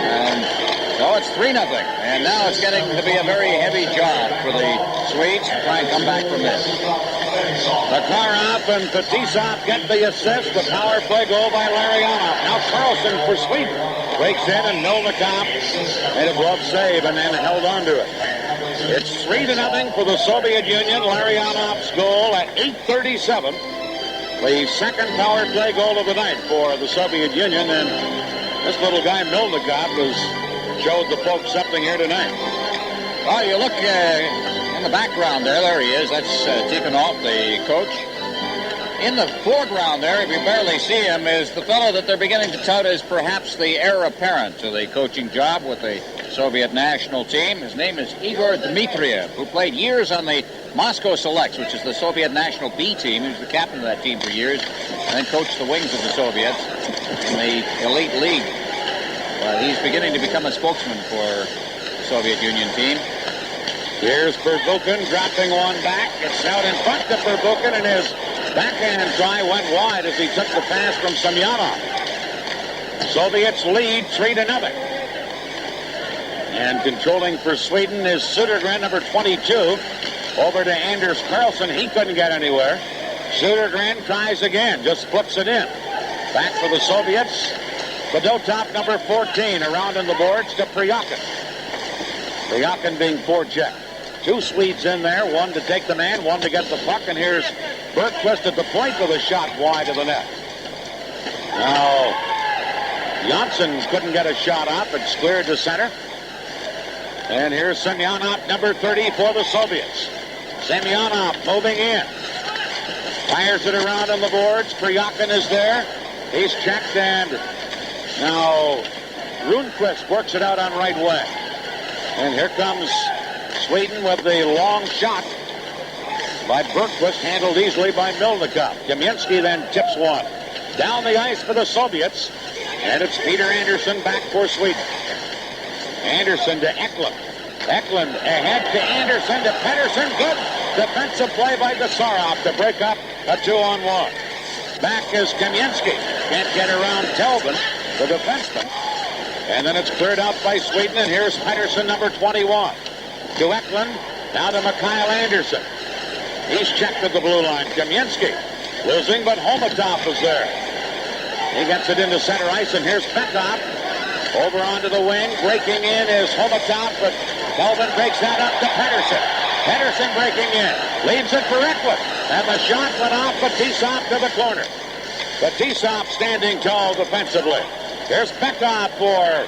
And so it's 3-0. And now it's getting to be a very heavy job for the Swedes to try and come back from this. Makarov and Fetisov get the assist. The power play goal by Larionov. Now Karlsson for Sweden. Breaks in and Mılьnikov made a glove save and then held on to it. It's 3-0 for the Soviet Union. Larionov's goal at 8:37. The second power play goal of the night for the Soviet Union. And this little guy Mılьnikov has showed the folks something here tonight. Well, you look in the background there he is. That's Tikhonov, the coach. In the foreground there, if you barely see him, is the fellow that they're beginning to tout as perhaps the heir apparent to the coaching job with the Soviet national team. His name is Igor Dmitriev, who played years on the Moscow Selects, which is the Soviet national B team. He was the captain of that team for years, and then coached the wings of the Soviets in the elite league. But he's beginning to become a spokesman for the Soviet Union team. Here's Pervukin dropping one back. It's out in front to Pervukin, and his backhand try went wide as he took the pass from Semyonov. Soviets lead 3-0. And controlling for Sweden is Södergren, number 22. Over to L.Kарлsson. He couldn't get anywhere. Södergren tries again, just flips it in. Back for the Soviets. Fedotov, number 14, around in the boards to Pryakin. Pryakin being forechecked. Two Swedes in there, one to take the man, one to get the puck, and here's Bergquist at the point with a shot wide of the net. Now, J.Onsson couldn't get a shot up. It's cleared to center. And here's Semyonov, number 30 for the Soviets. Semyonov moving in. Fires it around on the boards. Pryakin is there. He's checked, and now Rundqvist works it out on right wing. And here comes Sweden with the long shot by Bergquist, handled easily by Mylnikov. Kamensky then tips one. Down the ice for the Soviets, and it's Peter Andersson back for Sweden. Andersson to Eklund. Eklund ahead to Andersson to Pettersson. Good defensive play by Gusarov to break up a 2-on-1. Back is Kamensky. Can't get around Telvin, the defenseman. And then it's cleared out by Sweden, and here's Pettersson, number 21. To Eklund, now to Mikael Andersson. He's checked at the blue line. Kamensky losing, but Homatov is there. He gets it into center ice, and here's Petov. Over onto the wing. Breaking in is Homatov, but Telvin breaks that up to Pettersson. Pettersson breaking in. Leaves it for Eklund. And the shot went off Fetisov to the corner. Fetisov standing tall defensively. Here's Petov for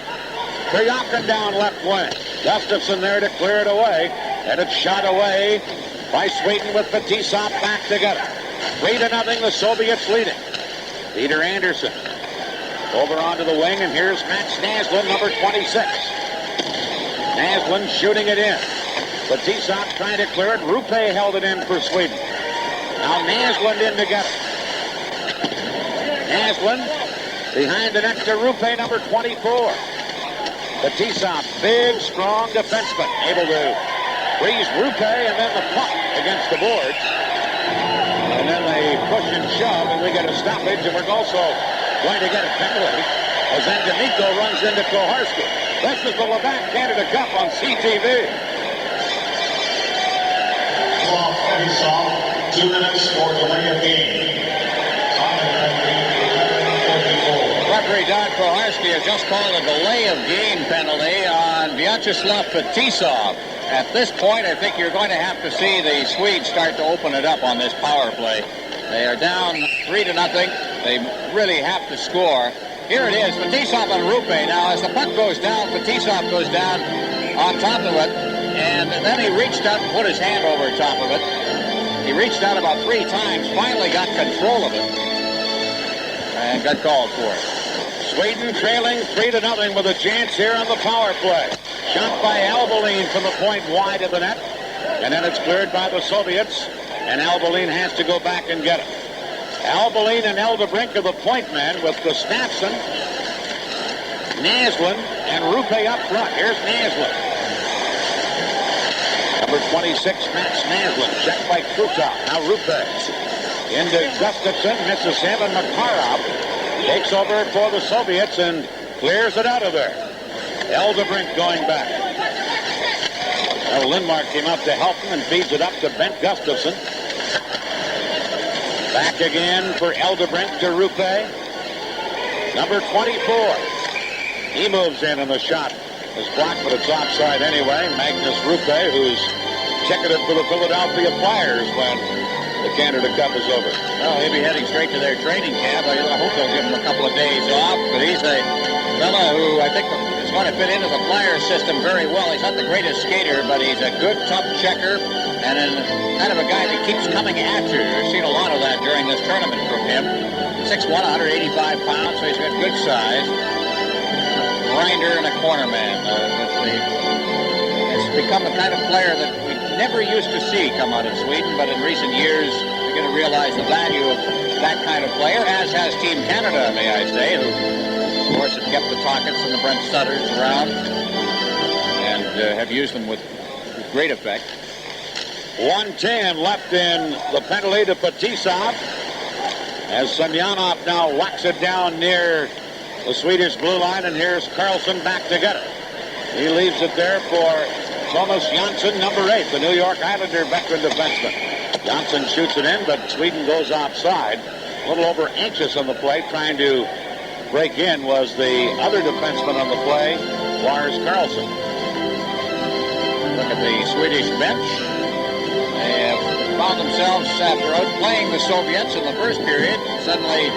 Pryakin down left wing. Gustafsson there to clear it away. And it's shot away by Sweden with Fetisov back together. 3-0, the Soviets leading. Peter Andersson over onto the wing, and here's Mats Naslund, number 26. Naslund shooting it in. Fetisov trying to clear it. Rupe held it in for Sweden. Now Naslund in together. Naslund behind the net to Rupe, number 24. Fetisov, big, strong defenseman, able to freeze Rupe, and then the puck against the boards. And then they push and shove, and we get a stoppage, and we're also going to get a penalty as Amiko runs into Kocharski. This is the Labatt Canada Cup on CTV. Fettisov, 2 minutes for delay of game. Referee Don Kocharski has just called a delay of game penalty on Vyacheslav Fetisov. At this point, I think you're going to have to see the Swedes start to open it up on this power play. They are down 3-0. They really have to score. Here it is, Fetisov and Rupe. Now, as the puck goes down, Fetisov goes down on top of it, and then he reached out and put his hand over top of it. He reached out about 3 times, finally got control of it, and got called for it. Sweden trailing 3-0 with a chance here on the power play. Shot by Albeline from the point wide of the net, and then it's cleared by the Soviets, and Albeline has to go back and get it. Albeline and Eldebrink are the point men with Gustafsson, Naslund, and Rupe up front. Here's Naslund. Number 26, Mats Naslund, checked by Krutov. Now Rupe into Gustafsson, misses him, and Makarov takes over for the Soviets and clears it out of there. Eldebrink going back. Now Lindmark came up to help him and feeds it up to Bent Gustafsson. Back again for Eldebrink to Rupe. Number 24. He moves in and the shot is blocked, but it's offside anyway. Magnus Rupe, who's ticketed for the Philadelphia Flyers when the Canada Cup is over. Well, he'll be heading straight to their training camp. I hope they'll give him a couple of days off, but he's a fella who I think is going to fit into the Flyers system very well. He's not the greatest skater, but he's a good, tough checker, and kind of a guy that keeps coming at you. I've seen a lot of that during this tournament from him. 6'1", 185 pounds, so he's got good size. grinder and a corner man. It's become a kind of player that we never used to see come out of Sweden, but in recent years, we're going to realize the value of that kind of player, as has Team Canada, may I say, who, of course, have kept the Tockets and the Brent Sutters around and have used them with great effect. 1:10 left in the penalty to Fetisov, as Semyonov now whacks it down near the Swedish blue line, and here's Ä.Kарлsson back to get it. He leaves it there for Thomas J.Onsson, number 8, the New York Islander veteran defenseman. J.Onsson shoots it in, but Sweden goes offside. A little over anxious on the play, trying to break in was the other defenseman on the play, Lars Ä.Kарлsson. Look at the Swedish bench. They have found themselves, after outplaying the Soviets in the first period, suddenly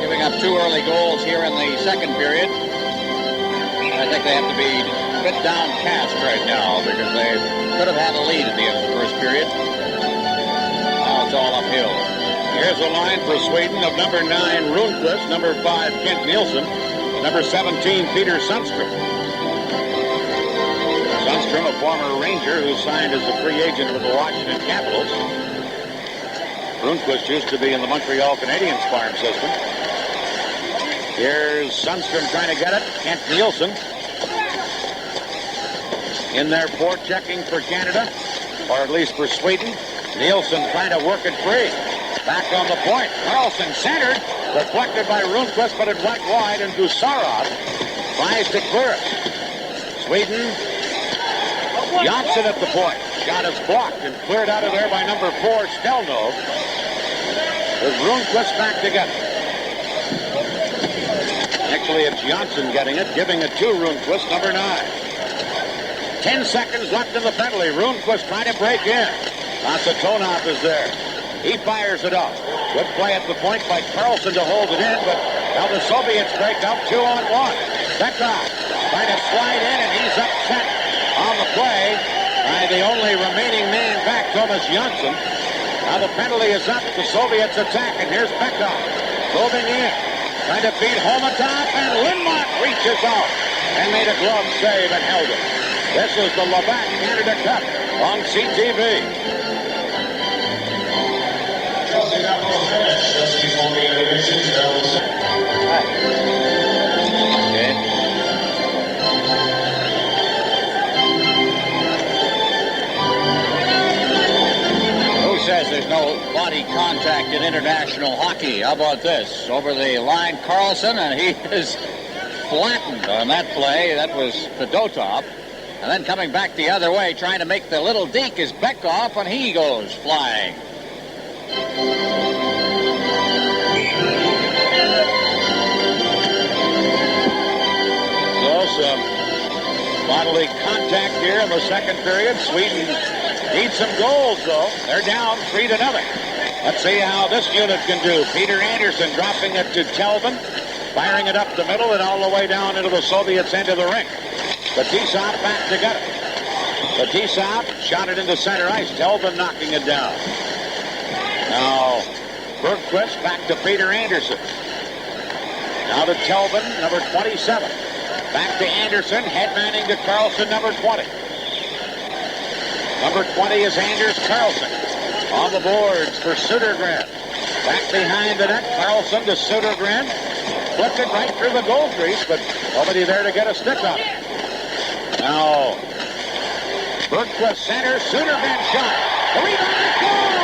giving up 2 early goals here in the second period. I think they have to be a bit downcast right now because they could have had a lead at the end of the first period. Now it's all uphill. Here's a line for Sweden of number 9, Rundqvist, number 5, Kent-Nilsson, and number 17, Peter Sundstrom. Sundstrom, a former Ranger who signed as a free agent with the Washington Capitals. Rundqvist used to be in the Montreal Canadiens farm system. Here's Sundstrom trying to get it. Kent-Nilsson in there forechecking for Canada, or at least for Sweden. Nilsson trying to work it free. Back on the point. Ä.Kарлsson centered. Deflected by Rundqvist, but it went wide, and Gusarov tries to clear it. Sweden. J.Onsson at the point. Shot is blocked and cleared out of there by number 4, Stellnov. With Rundqvist back to get it. Actually, it's J.Onsson getting it, giving it to Rundqvist, number 9. 10 seconds left in the penalty. Rundqvist trying to break in. Kасatonov is there. He fires it off. Good play at the point by Ä.Kарлsson to hold it in, but now the Soviets break up 2-on-1. Bekov trying to slide in, and he's upset on the play by the only remaining man back, Thomas J.Onsson. Now the penalty is up. The Soviets attack, and here's Bekov moving in. Trying to beat Homatov, and Lindmark reaches out and made a glove save and held it. This is the Labatt Canada Cup on CTV. Just before the intermission, Who says there's no body contact in international hockey? How about this? Over the line, Ä.Kарлsson, and he is flattened on that play. That was Fedotov. And then coming back the other way, trying to make the little deke is Bekov, and he goes flying. So some bodily contact here in the second period. Sweden needs some goals, though. They're down 3-0. Let's see how this unit can do. P.Андерсson dropping it to Telvin, firing it up the middle and all the way down into the Soviets' end of the rink. Fetisov back to get it. Fetisov shot it into center ice. Telvin knocking it down. Now, Bergquist back to P.Андерсson. Now to Telvin, number 27. Back to Andersson, headmanning to Ä.Kарлsson, number 20. Number 20 is Anders Ä.Kарлsson. On the boards for Södergren. Back behind the net, Ä.Kарлsson to Södergren. Flipped it right through the goal crease, but nobody there to get a stick on it. Now, Bergquist center, Södergren shot. The rebound is gone!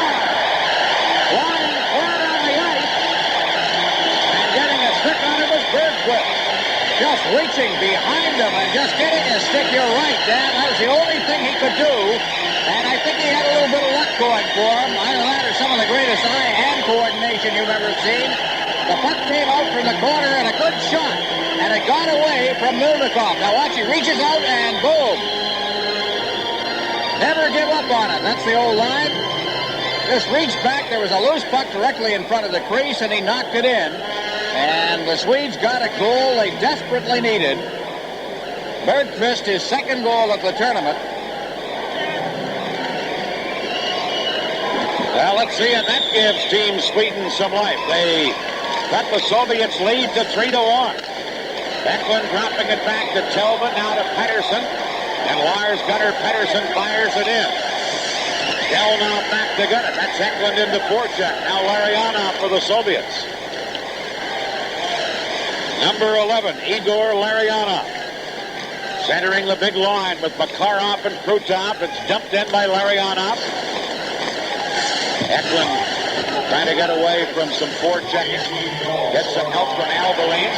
Flying flat on the ice. And getting a stick on it was Bergquist. Just reaching behind him and just getting a stick. You're right, Dan. That was the only thing he could do. And I think he had a little bit of luck going for him. Either that or some of the greatest eye-hand coordination you've ever seen. The puck came out from the corner and a good shot. And it got away from Mılьnikov. Now watch, he reaches out and boom. Never give up on it. That's the old line. Just reached back. There was a loose puck directly in front of the crease, and he knocked it in. And the Swedes got a goal they desperately needed. Bergqvist, his second goal of the tournament. Well, let's see, and that gives Team Sweden some life. They cut the Soviets' lead to 3-1. Tä dropping it back to Telvin, now to Pettersson. And Lars Gunnar Pettersson fires it in. Dell now back to get it. That's Tä into forecheck. Now Larionov for the Soviets. Number 11, Igor Larionov. Centering the big line with Makarov and Krutov. It's dumped in by Larionov. Tä trying to get away from some forechecking. Gets some help from Albeline.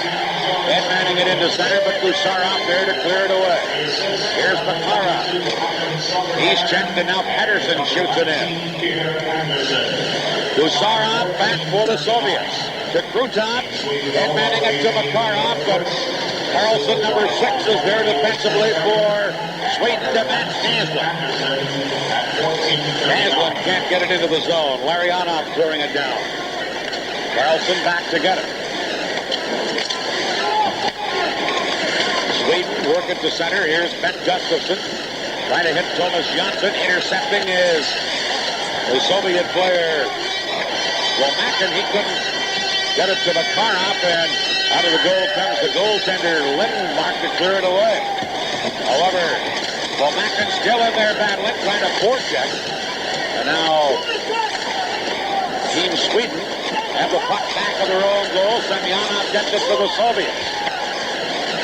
Ed manning it into center, but Gusarov there to clear it away. Here's Makarov. He's checked, and now Pettersson shoots it in. Gusarov back for the Soviets. To Krutov. Ed manning it to Makarov, but Karlsson, number 6, is there defensively for Sweden to match Naslund. Naslund can't get it into the zone. Larionov clearing it down. Karlsson back to get it. Sweden work it to center. Here's Ben Gustafsson. Trying to hit Thomas Jönsson. Intercepting is the Soviet player Lomakin. He couldn't get it to Makarov, and out of the goal comes the goaltender Lindmark to clear it away. However, Lomakin still in there battling, trying to forecheck. And now Team Sweden have the puck back of their own goal. Semyonov gets it to the Soviets.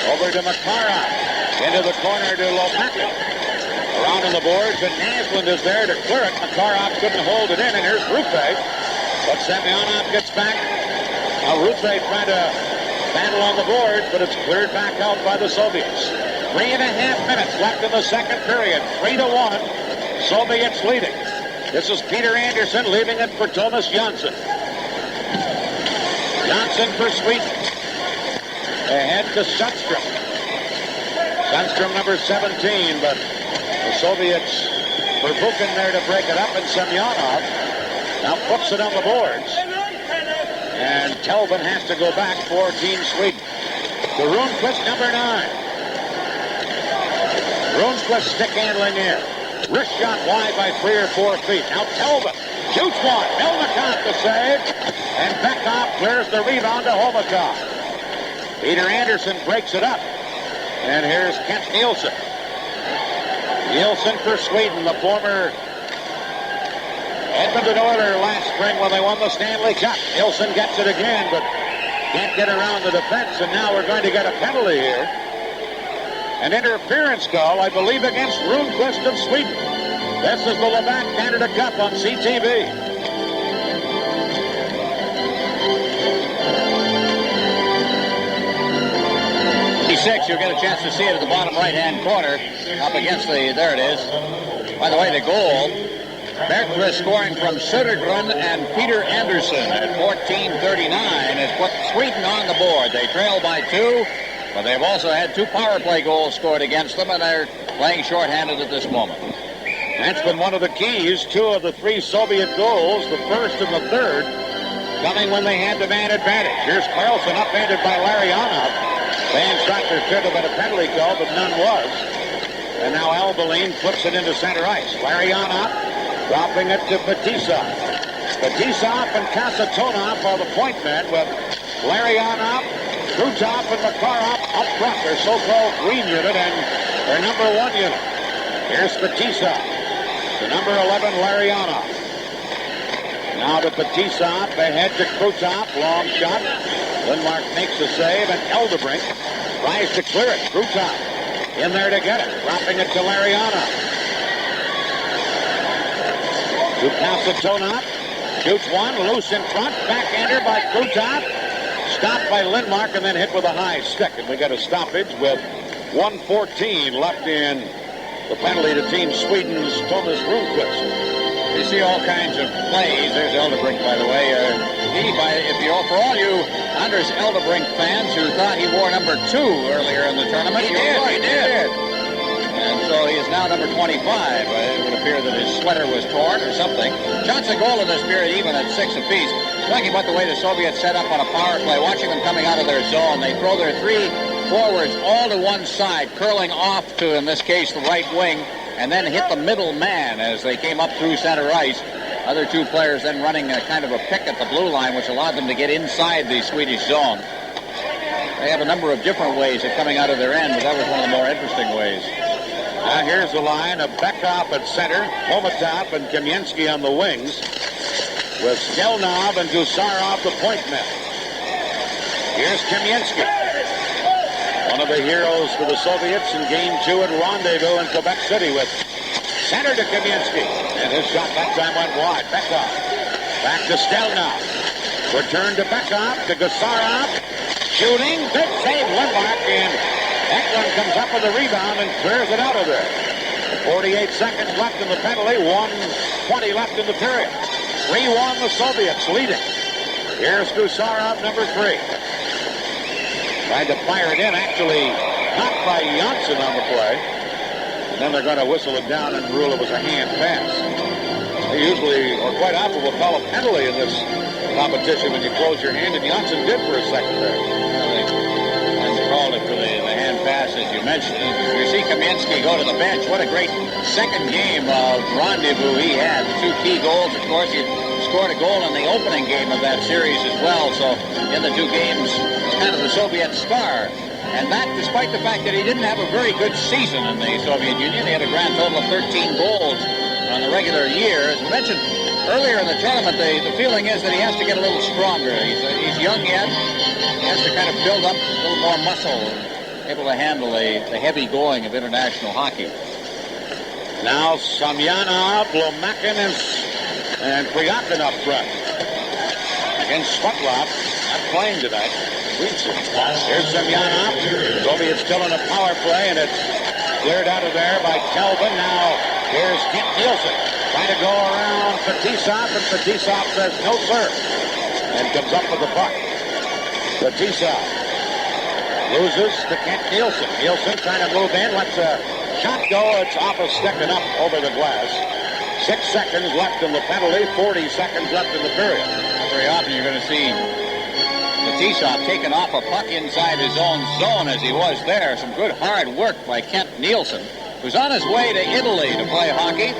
Over to Makarov. Into the corner to Lomakin. Around on the boards, and Naslund is there to clear it. Makarov couldn't hold it in, and here's Rupe. But Semyonov gets back. Now Rupe trying to battle on the boards, but it's cleared back out by the Soviets. 3.5 minutes left in the second period. 3-1. Soviets leading. This is P.Андерсson leaving it for Thomas Jönsson. Jönsson for Sweden. Ahead to Sundström. Sundström number 17, but the Soviets were Bukin there to break it up, and Semyonov now puts it on the boards. And Telvin has to go back for Team Sweden. To Rundqvist, number 9. Rundqvist stick handling in. Wrist shot wide by 3 or 4 feet. Now Telvin shoots one. Mylnikov to save. And Beckhoff clears the rebound to Homakov. P.Андерсson breaks it up. And here's K.Nilsson. Nilsson for Sweden, the former Edmonton Oilers last spring when they won the Stanley Cup. Nilsson gets it again, but can't get around the defense, and now we're going to get a penalty here. An interference call, I believe, against Rundqvist of Sweden. This is the Labatt Canada Cup on CTV. You'll get a chance to see it at the bottom right-hand corner, up against the, there it is. By the way, the goal, Bergqvist scoring from Södergren and P.Андерсson at 14:39 has put Sweden on the board. They trail by 2, but they've also had 2 power play goals scored against them, and they're playing shorthanded at this moment. That's been one of the keys. 2 of the 3 Soviet goals, the first and the third, coming when they had the man advantage. Here's Karlsson upended by Larionov. Fans thought there should have been a penalty call, but none was. And now Albeline flips it into center ice. Larionov dropping it to Fetisov. Fetisov and Kасатонов are the point men, with Larionov, Krutov, and Makarov up front. Their so-called green unit and their number 1 unit. Here's Fetisov. The number 11, Larionov. Now to Fetisov, ahead to Krutov, long shot. Lindmark makes the save, and Eldebrink tries to clear it. Krutov in there to get it, dropping it to Larionov. To Kасatонov, shoots one, loose in front, backhander by Krutov, stopped by Lindmark, and then hit with a high stick. And we got a stoppage with 1:14 left in the penalty to Team Sweden's Thomas Rundqvist. You see all kinds of plays. There's Eldebrink, by the way. For all you Anders Eldebrink fans who thought he wore number 2 earlier in the tournament, He did. And so he is now number 25. It would appear that his sweater was torn or something. Shots a goal in this period, even at 6 apiece. Talking about the way the Soviets set up on a power play, watching them coming out of their zone. They throw their 3 forwards all to one side, curling off to, in this case, the right wing, and then hit the middle man as they came up through center ice. Other 2 players then running a kind of a pick at the blue line, which allowed them to get inside the Swedish zone. They have a number of different ways of coming out of their end, but that was one of the more interesting ways. Now here's the line of Bekov at center, Homatov and Kamensky on the wings, with Stельнов and Gusarov the point men. Here's Kamensky, one of the heroes for the Soviets in Game 2 at Rendezvous in Quebec City, with center to Kamensky. And his shot that time went wide. Bekov back to Stельнов. Return to Bekov, to Gusarov. Shooting, big save, Lindmark, and Eklund comes up with a rebound and clears it out of there. 48 seconds left in the penalty, 1:20 left in the period. 3-1 the Soviets leading. Here's Gusarov, number 3. Tried to fire it in, actually caught by J.Onsson on the play. And then they're going to whistle it down and rule it was a hand pass. They usually, or quite often, will call a penalty in this competition when you close your hand, and J.Onsson did for a second there. And called it for the hand pass, as you mentioned. You see Kamensky go to the bench. What a great second game of Rendezvous he had. The 2 key goals, of course, he scored a goal in the opening game of that series as well. So in the 2 games, he's kind of the Soviet star. And that despite the fact that he didn't have a very good season in the Soviet Union. He had a grand total of 13 goals on the regular year. As I mentioned earlier in the tournament, the feeling is that he has to get a little stronger. He's young yet. He has to kind of build up a little more muscle, able to handle the heavy going of international hockey. Now Samyonov, Lomakin, and Priyakin up front. Against Svutlov, not playing tonight. Here's Semyonov. Soviets still in a power play, and it's cleared out of there by Kelvin. Now here's K.Nilsson trying to go around Fetisov, and Fetisov says no, sir, and comes up with the puck. Fetisov loses to K.Nilsson. Nilsson trying to move in, lets a shot go. It's off a stick and up over the glass. 6 seconds left in the penalty, 40 seconds left in the period. Not very often you're going to see Fetisov taking off a puck inside his own zone as he was there. Some good hard work by K.Nilsson, who's on his way to Italy to play hockey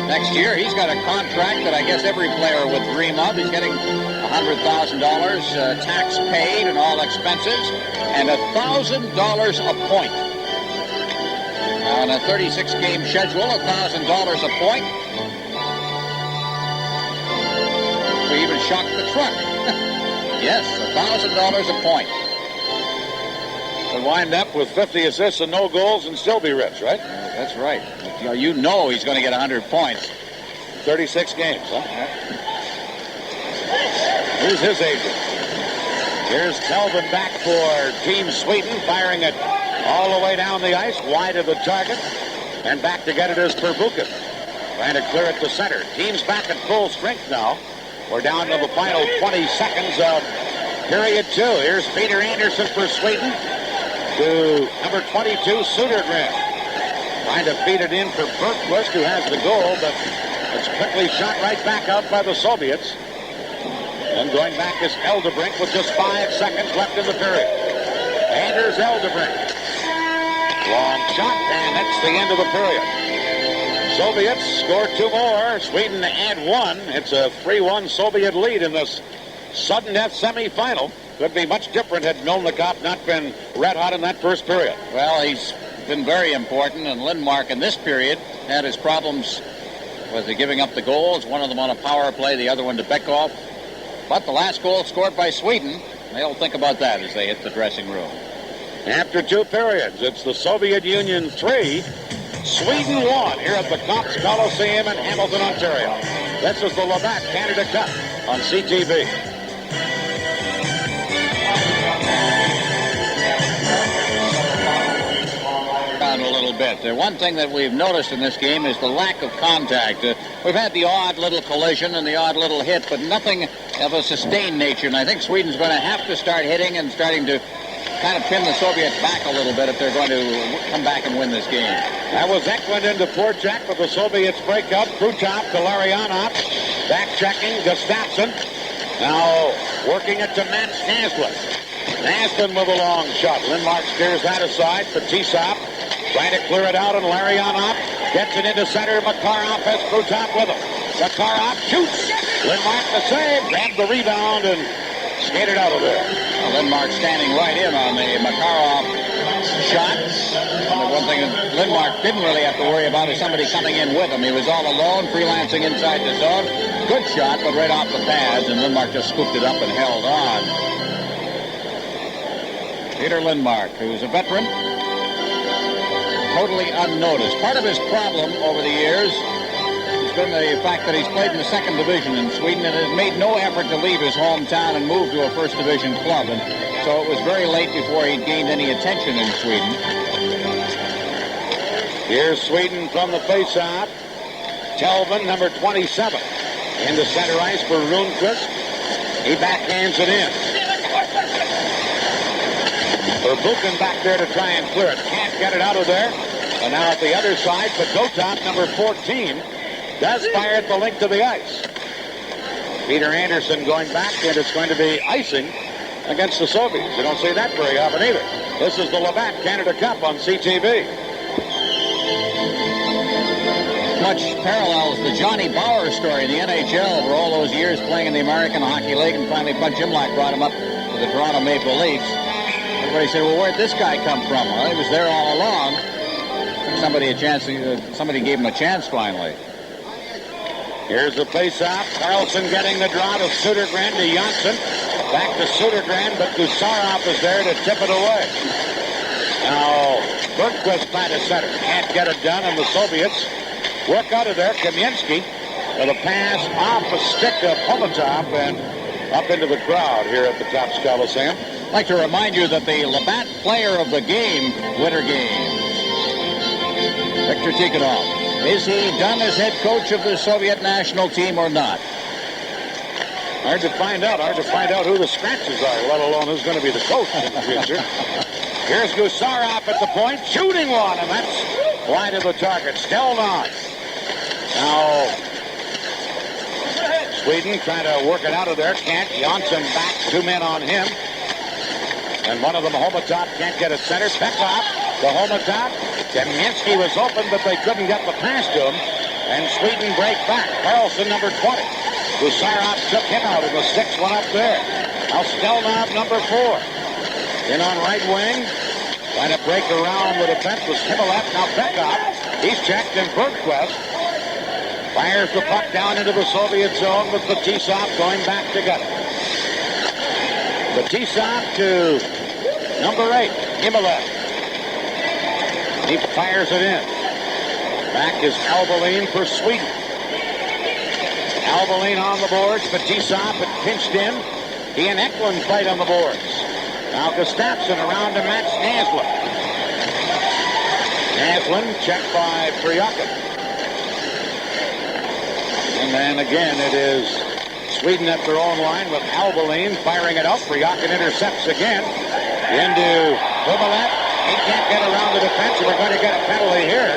next year. He's got a contract that I guess every player would dream of. He's getting $100,000 tax paid and all expenses, and $1,000 a point. On a 36-game schedule, $1,000 a point. We even shocked the truck. Yes, $1,000 a point. Would wind up with 50 assists and no goals and still be rich, right? That's right. You know he's going to get 100 points. 36 games, huh? Here's his agent. Here's Kelvin back for Team Sweden, firing it all the way down the ice, wide of the target. And back to get it is Perbukin, trying to clear it to center. Team's back at full strength now. We're down to the final 20 seconds of period 2. Here's P. Andersson for Sweden to number 22, Södergren. Trying to feed it in for Bergqvist, who has the goal, but it's quickly shot right back out by the Soviets. And going back is Eldebrink with just 5 seconds left in the period. And here's Eldebrink. Long shot, and that's the end of the period. Soviets score 2 more. Sweden to add 1. It's a 3-1 Soviet lead in this sudden death semifinal. Could be much different had Mylnikov not been red hot in that first period. Well, he's been very important, and Lindmark in this period had his problems with the giving up the goals. One of them on a power play, the other one to Bekov. But the last goal scored by Sweden, they'll think about that as they hit the dressing room. After 2 periods, it's the Soviet Union 3, Sweden 1 here at the Cup Coliseum in Hamilton, Ontario. This is the Labatt Canada Cup on CTV. A little bit. One thing that we've noticed in this game is the lack of contact. We've had the odd little collision and the odd little hit, but nothing of a sustained nature. And I think Sweden's going to have to start hitting and starting to kind of pin the Soviets back a little bit if they're going to come back and win this game. That was Eklund into forecheck, but the Soviets break up. Krutov to Larionov. Back checking Gustafsson. Now working it to Matt Naslund. Naslund with a long shot. Lindmark steers that aside. Fetisov trying to clear it out, and Larionov gets it into center. Makarov has Krutov with him. Makarov shoots. Lindmark the save. Grabbed the rebound and skated out of there. Lindmark standing right in on the Makarov shot. The one thing that Lindmark didn't really have to worry about is somebody coming in with him. He was all alone, freelancing inside the zone. Good shot, but right off the pads, and Lindmark just scooped it up and held on. Peter Lindmark, who's a veteran, totally unnoticed. Part of his problem over the years has been the fact that he's played in the second division in Sweden and has made no effort to leave his hometown and move to a first division club. And so it was very late before he gained any attention in Sweden. Here's Sweden from the face-off. Telvin, number 27, into center ice for Rundqvist. He backhands it in. Verbuchen back there to try and clear it. Can't get it out of there. And now at the other side, Fedotov, number 14, does fire at the length of the ice. Peter Anderson going back, and it's going to be icing against the Soviets. You don't see that very often either. This is the Labatt Canada Cup on CTV. Much parallels the Johnny Bauer story in the NHL for all those years playing in the American Hockey League, and finally Bud Jimlock brought him up to the Toronto Maple Leafs. Everybody said, well, where'd this guy come from? Well, he was there all along. Somebody gave him a chance finally. Here's the face-off. Karlsson getting the draw to Södergren to J.Onsson. Back to Södergren, but Gusarov is there to tip it away. Now, Bergquist trying to center. Can't get it done, and the Soviets work out of there. Kamensky with a pass off the stick of Polotov and up into the crowd here at the Topps Coliseum. I'd like to remind you that the Labatt Player of the Game, Winter Games, Viktor Tikhonov. Is he done as head coach of the Soviet national team or not? Hard to find out. Hard to find out who the scratches are, let alone who's going to be the coach in the future. Here's Gusarov at the point, shooting one, and that's wide of the target. Stельнов. Now, Sweden trying to work it out of there. Can't. J.Onsson back, 2 men on him. And one of them, Homatov, can't get it center. Pekov, the Homatov. Kamensky was open, but they couldn't get the pass to him. And Sweden break back. Karlsson, number 20. Gusarov took him out, and the sticks went up there. Now Stельнов, number 4. In on right wing. Trying to break around the defense was Himmelett. Now Pekov. He's checked, and Bergquist fires the puck down into the Soviet zone with Fetisov going back to get it. Fetisov to number 8, Himmelett. He fires it in. Back is Alberline for Sweden. Alberline on the boards. Fetisov had pinched in. He and Т.Эклунд fight on the boards. Now Gustafsson around to Mats Naslund. Naslund checked by Fryakin. And then again it is Sweden at their own line with Alberline firing it up. Fryakin intercepts again. Into Himmelett. He can't get around the defense, and we're going to get a penalty here.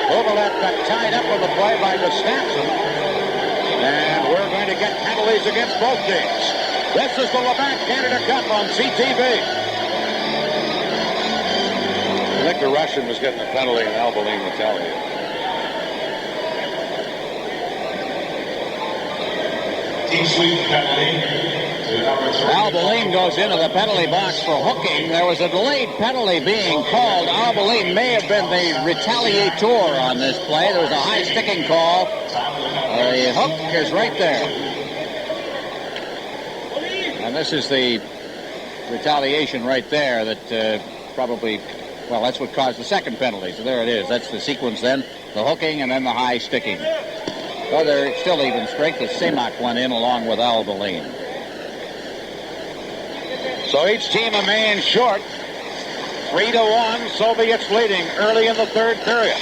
Himmelett got tied up on the play by Gustafsson. And we're going to get penalties against both teams. This is the Labatt Canada Cup on CTV. I think the Russian was getting a penalty and Alberline retaliated. Team Sweden penalty. Alberline goes into the penalty box for hooking. There was a delayed penalty being called. Alberline may have been the retaliator on this play. There was a high sticking call. The hook is right there. And this is the retaliation right there that probably, well, that's what caused the second penalty. So there it is. That's the sequence then. The hooking and then the high sticking. So they're still even strength. The Semak went in along with Alberline. So each team a man short. 3-1, Soviets leading early in the third period.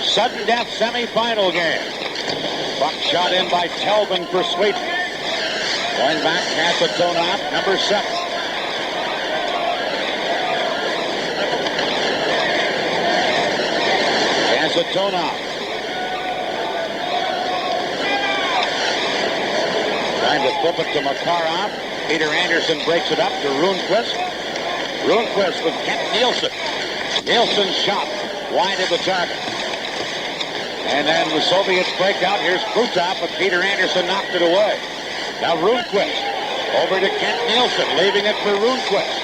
Sudden death semifinal game. Buck shot in by Telvin for Sweden. Going back, Kасатонов, number 7. Kасatонov. Trying to flip it to Makarov. Peter Andersson breaks it up to Rundqvist. Rundqvist with K.Nilsson. Nilsson's shot wide of the target. And then the Soviets break out. Here's Krutov, but Peter Andersson knocked it away. Now Rundqvist Over to K.Nilsson, leaving it for Rundqvist.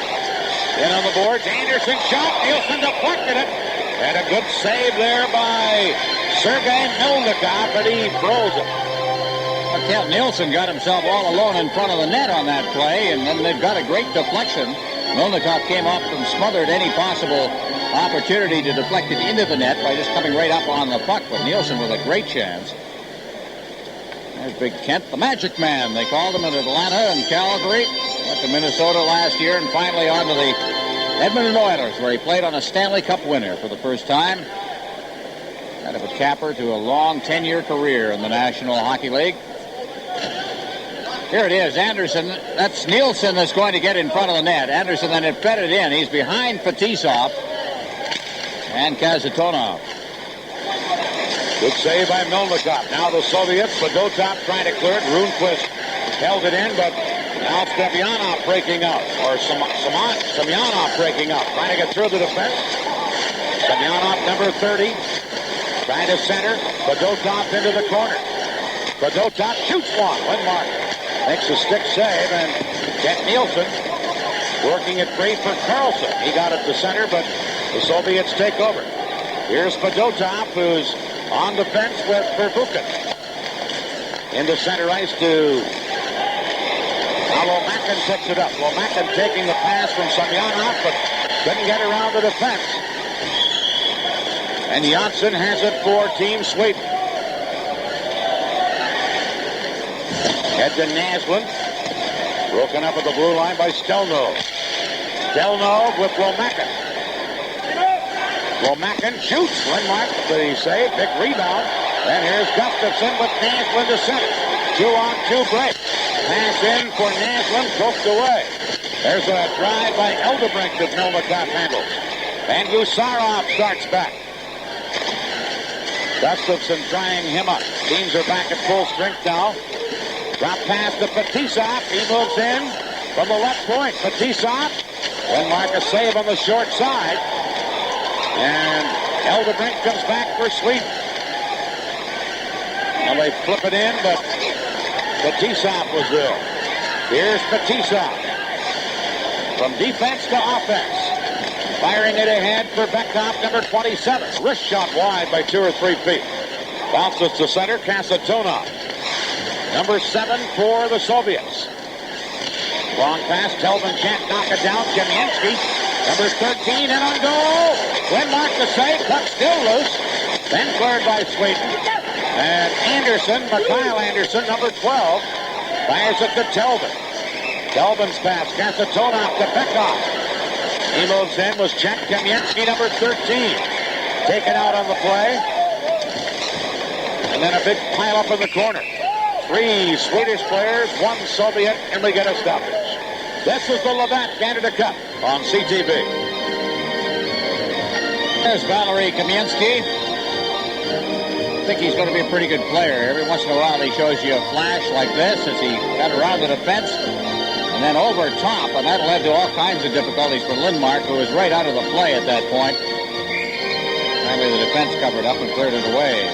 In on the boards, Andersson shot, Nilsson deflected it. And a good save there by Sergei Mylnikov, but he froze it. K.Nilsson got himself all alone in front of the net on that play, and then they've got a great deflection. Mylnikov came up and smothered any possible opportunity to deflect it into the net by just coming right up on the puck, but Nilsson with a great chance. There's Big Kent, the Magic Man. They called him in Atlanta and Calgary. Went to Minnesota last year and finally on to the Edmonton Oilers, where he played on a Stanley Cup winner for the first time. Kind of a capper to a long 10-year career in the National Hockey League. Here it is, Andersson. That's Nilsson that's going to get in front of the net. Andersson then fed it in. He's behind Fetisov and Kazanov. Good save by Mylnikov. Now the Soviets, Fedotov trying to clear it. Rundqvist held it in, but now Semyonov breaking up. Or Semyonov breaking up. Trying to get through the defense. Semyonov, number 30. Trying to center. Fedotov into the corner. Fedotov shoots one. Lindmark makes a stick save, and K.Nilsson working it free for K.Rilsson. He got it to center, but the Soviets take over. Here's Fedotov, who's on defense with Verbuchen. Into center ice to Lomakin picks it up. Lomakin taking the pass from Semyonov, but couldn't get around the defense. And Jönsson has it for Team Sweden. Head to Naslund. Broken up at the blue line by Stельнов. Stельнov with Lomakin. Lomakin shoots. Lindmark, the save, big rebound. And here's Gustafsson with Naslund to center. 2-on-2 break. Pass in for Naslund, poked away. There's a drive by Eldebrink that Mylnikov handles. And Gusarov starts back. Gustafsson trying him up. Teams are back at full strength now. Drop pass to Fetisov. He moves in from the left point. Fetisov. Lindmark a save on the short side. And Eldebrink comes back for Sweden. Now they flip it in, but Fetisov was there. Here's Fetisov. From defense to offense. Firing it ahead for Bekov, number 27. Wrist shot wide by 2 or 3 feet. Bounces to center, Kасatонov. Number 7 for the Soviets. Long pass, Telvin can't knock it down. Kamensky, number 13, and on goal. Lindmark the save, puck still loose. Then cleared by Sweden. And Andersson, Mikael Andersson, number 12, fires it to Telvin. Telvin's pass, Kасatонov to Bekov. He moves in, was checked. Kamensky, number 13, taken out on the play. And then a big pile-up in the corner. 3 Swedish players, 1 Soviet, and we get a stoppage. This is the Labatt Canada Cup on CTV. There's Valery Kamensky. I think he's going to be a pretty good player. Every once in a while he shows you a flash like this as he got around the defense and then over top, and that led to all kinds of difficulties for Lindmark, who was right out of the play at that point. Finally the defense covered up and cleared it away.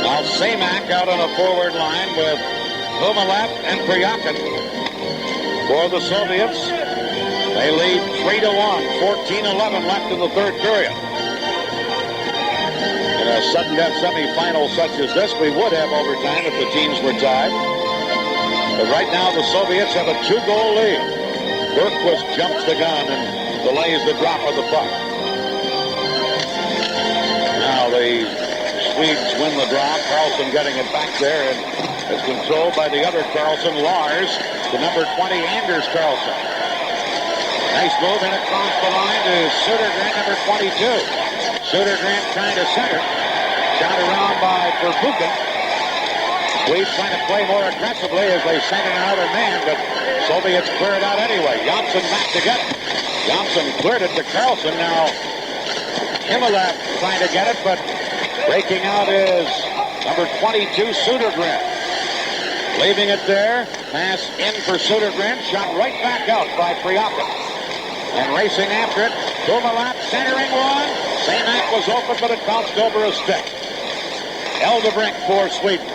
Now Semak out on a forward line with Lumalev and Priyakin. For the Soviets, they lead 3-1, 14-11 left in the third period. In a sudden death semifinal such as this, we would have overtime if the teams were tied. But right now the Soviets have a 2-goal lead. Bergquist jumps the gun and delays the drop of the puck. Now the Swedes win the draw. K.Rilsson getting it back there, and is controlled by the other K.Rilsson, Lars, the number 20, K.Rilsson. Nice move in across the line to Södergren, number 22. Södergren trying to center. Shot around by Verbuchen. Swedes trying to play more aggressively as they send in another man, but Soviets clear it out anyway. Jönsson back to get it. Jönsson cleared it to K.Rilsson. Now Himmelab trying to get it, but breaking out is number 22, Södergren. Leaving it there. Pass in for Södergren. Shot right back out by Priyakin. And racing after it. Dumoulin centering one. Semak was open, but it bounced over a stick. Eldebrink for Sweden.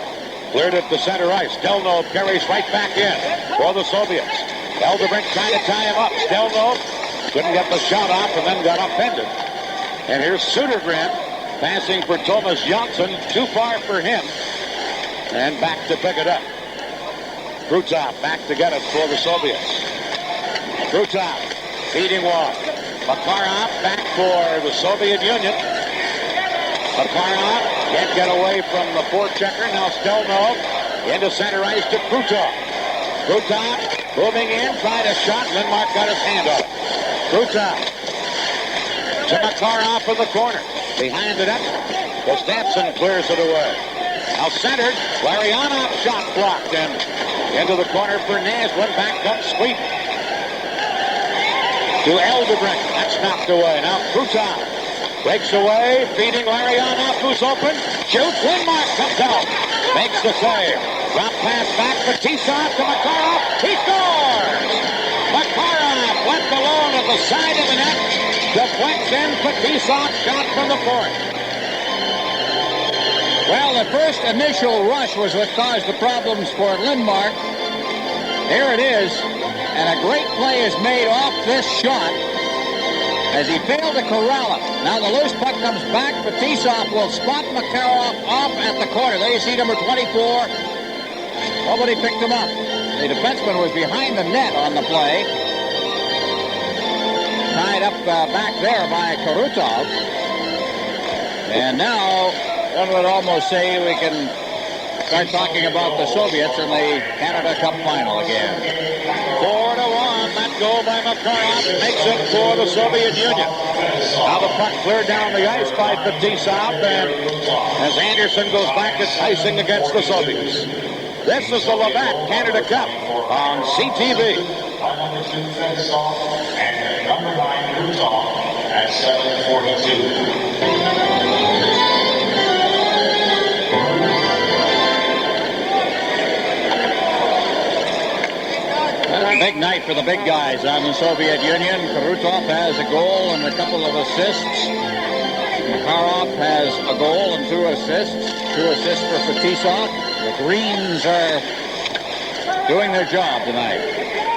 Cleared it to center ice. Stельнов carries right back in for the Soviets. Eldebrink trying to tie him up. Stельnov couldn't get the shot off and then got upended. And here's Södergren passing for Thomas J.Onsson. Too far for him. And back to pick it up. Krutov back to get it for the Soviets. Krutov feeding wall. Makarov back for the Soviet Union. Makarov can't get away from the forechecker. Now Stельnov into center ice to Krutov. Krutov moving in, tried a shot. Lindmark got his hand on it. Krutov to Makarov in the corner. Behind the net, Gustafsson clears it away. Now centered, Larionov shot blocked and into the corner for Naslund. Back comes Sweden. To Eldebrink. That's knocked away. Now Krutov breaks away, feeding Larionov, who's open. Shoots. Lindmark comes out. Makes the save. Drop pass back. Fetisov to Makarov. He scores! Makarov left alone at the side of the net. Deflects in. Fetisov shot from the point. Well, the first initial rush was what caused the problems for Lindmark. Here it is. And a great play is made off this shot as he failed to corral it. Now the loose puck comes back. Fetisov will spot Makarov off at the corner. There you see number 24. Nobody picked him up. The defenseman was behind the net on the play. Tied up back there by Krutov. And now one would almost say we can start talking about the Soviets in the Canada Cup final again. 4-1. That goal by Makarov makes it for the Soviet Union. Now the puck cleared down the ice by Fetisov, and as Andersson goes back, it's icing against the Soviets. This is the Labatt Canada Cup on CTV. M. Andersson Fettisov and number 9 Krutov at 7:42. Big night for the big guys on the Soviet Union. Krutov has a goal and a couple of assists. Makarov has a goal and 2 assists. 2 assists for Fetisov. The Greens are doing their job tonight.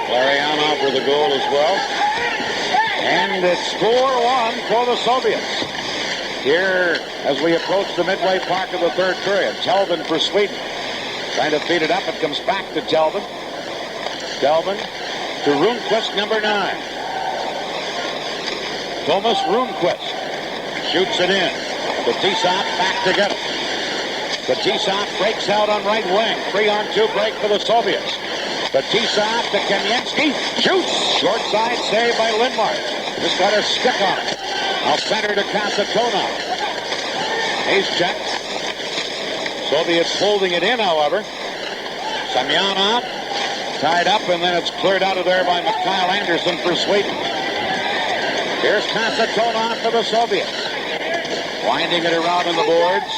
Larionov with a goal as well. And it's 4-1 for the Soviets. Here, as we approach the midway mark of the third period, Telvin for Sweden. Trying to feed it up. It comes back to Telvin. Telvin to Rundqvist, number 9. Thomas Rundqvist shoots it in. Fetisov back to get it. Fetisov breaks out on right wing. 3-on-2 break for the Soviets. Fetisov to Kamensky. Shoots. Short side save by Lindmark. Just got a stick on it. Now center to Kасatонов. He's checked. Soviets holding it in, however. Semyonov tied up, and then it's cleared out of there by М.Андерсson for Sweden. Here's Kасatонov for the Soviets. Winding it around on the boards.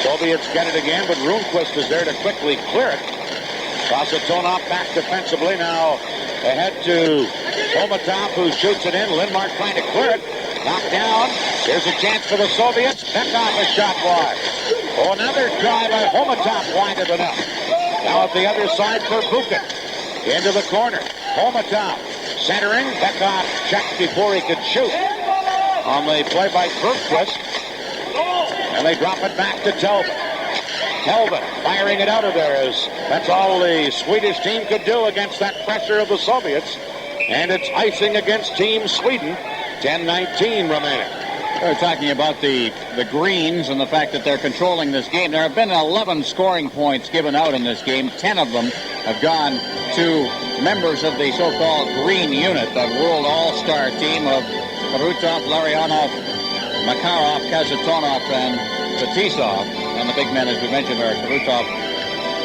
Soviets get it again, but Rundqvist is there to quickly clear it. Kасatонov back defensively. Now ahead to Homatov, who shoots it in. Lindmark trying to clear it. Knocked down. Here's a chance for the Soviets. Pekov is shot wide. Oh, another try by Homatov winded it up. Now at the other side for Bukin. Into the corner. Homatov centering. Pekov checked before he could shoot. On the play by Bergquist. And they drop it back to Telvin. Telvin firing it out of there, as that's all the Swedish team could do against that pressure of the Soviets. And it's icing against Team Sweden. 10:19 remaining. We're talking about the Greens and the fact that they're controlling this game. There have been 11 scoring points given out in this game. 10 of them have gone to members of the so-called Green Unit, the World All-Star team of Krutov, Larionov, Makarov, Kazantonov, and Fetisov. And the big men, as we mentioned, are Krutov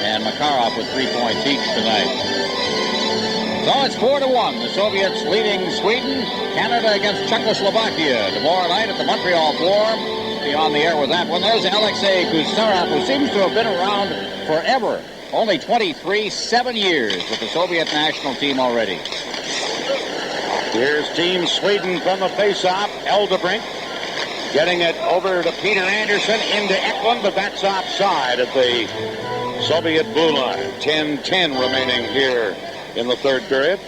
and Makarov with 3 points each tonight. So it's 4-1. The Soviets leading Sweden. Canada against Czechoslovakia tomorrow night at the Montreal Forum. Be on the air with that one. There's Alexei Gusarov, who seems to have been around forever. Only 23, 7 years with the Soviet national team already. Here's Team Sweden from the face-off. Eldebrink Getting it over to P.Андерсson into Eklund, but that's offside at the Soviet blue line. 10-10 remaining here in the third period.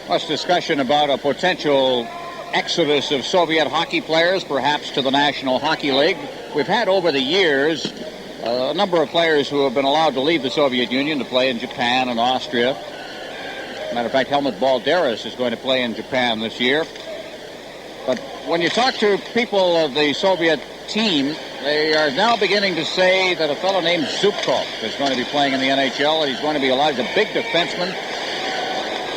Much discussion about a potential exodus of Soviet hockey players, perhaps to the National Hockey League. We've had over the years a number of players who have been allowed to leave the Soviet Union to play in Japan and Austria. Matter of fact, Helmut Balderas is going to play in Japan this year. But when you talk to people of the Soviet team, they are now beginning to say that a fellow named Zubkov is going to be playing in the NHL, and he's going to be allowed. He's a big defenseman,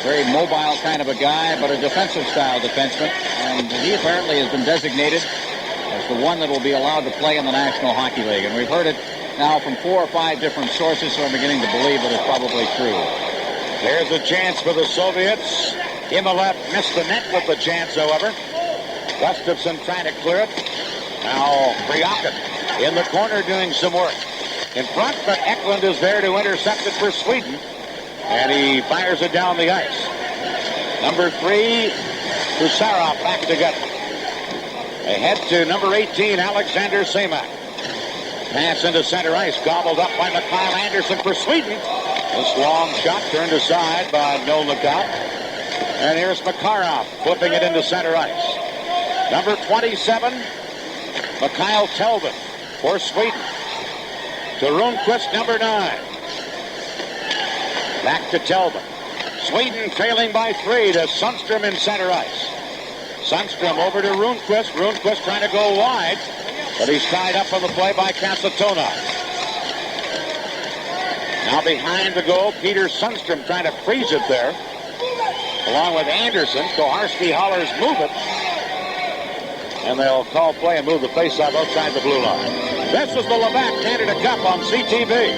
very mobile kind of a guy, but a defensive-style defenseman. And he apparently has been designated as the one that will be allowed to play in the National Hockey League. And we've heard it now from 4 or 5 different sources, so I'm beginning to believe that it's probably true. There's a chance for the Soviets. Imalov missed the net with the chance, however. Gustafsson trying to clear it. Now Kryakin in the corner doing some work. In front, but Eklund is there to intercept it for Sweden. And he fires it down the ice. Number 3, Gusarov back to get it. Ahead to number 18, Alexander Semak. Pass into center ice, gobbled up by K.Андерсson for Sweden. This long shot turned aside by Mylnikov. And here's Makarov flipping it into center ice. Number 27, Mikhail Telvin for Sweden. To Rundqvist, number 9. Back to Telvin. Sweden trailing by 3 to Sundstrom in center ice. Sundstrom over to Rundqvist. Rundqvist trying to go wide, but he's tied up on the play by Kасатонов. Now behind the goal, Peter Sundstrom trying to freeze it there. Along with Andersson, Koharski hollers, move it. And they'll call play and move the faceoff outside the blue line. This is the Labatt Canada Cup on CTV.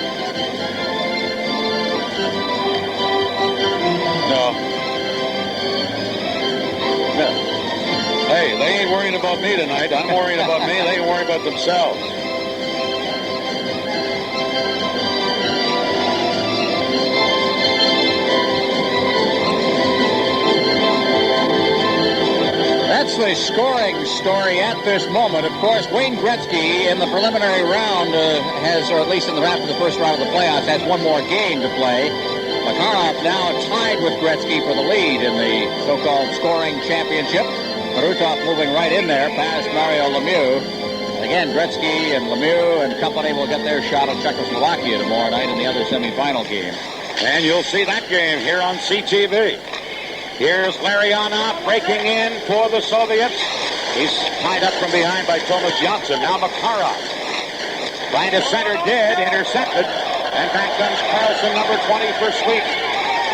No. Hey, they ain't worrying about me tonight. I'm worrying about me. They ain't worrying about themselves. That's the scoring story at this moment. Of course, Wayne Gretzky in the preliminary round has, or at least in the after the first round of the playoffs, has one more game to play. Makarov now tied with Gretzky for the lead in the so-called scoring championship. Marutov moving right in there past Mario Lemieux. Again, Gretzky and Lemieux and company will get their shot at Czechoslovakia tomorrow night in the other semifinal game. And you'll see that game here on CTV. Here's Larionov breaking in for the Soviets. He's tied up from behind by Thomas J.Onsson. Now Makarov trying to center dead, intercepted. And back comes K.Nilsson, number 20 for Sweden.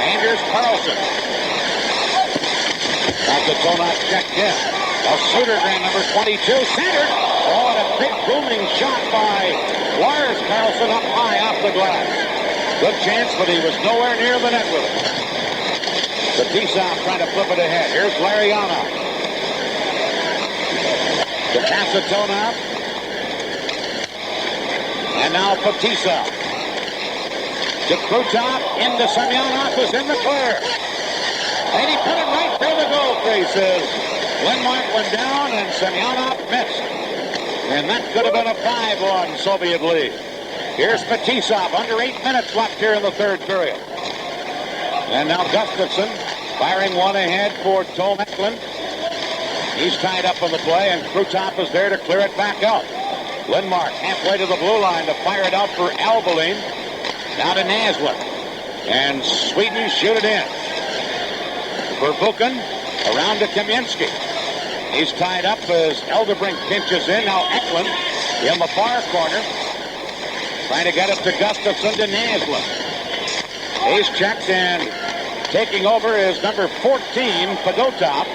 Anders K.Nilsson. Kasatонov checked in. Now Sudergren, number 22, centered. Oh, and a big booming shot by Lars K.Nilsson up high off the glass. Good chance, but he was nowhere near the net with it. Fetisov trying to flip it ahead. Here's Larionov. To Kасatонov. And now Fetisov. To Krutov. Into Semyonov, who's in the clear. And he put it right through the goal creases. Lindmark went down and Semyonov missed. And that could have been a 5-1 Soviet lead. Here's Fetisov. Under 8 minutes left here in the third period. And now Gustafsson firing one ahead for Tom Eklund. He's tied up on the play, and Krutov is there to clear it back out. Lindmark halfway to the blue line to fire it out for Albeline. Now to Naslund. And Sweden shoot it in. For Buchan, around to Kamensky. He's tied up as Eldebrink pinches in. Now Eklund in the far corner. Trying to get it to Gustafsson to Naslund. He's checked, and taking over is number 14, Fedotov,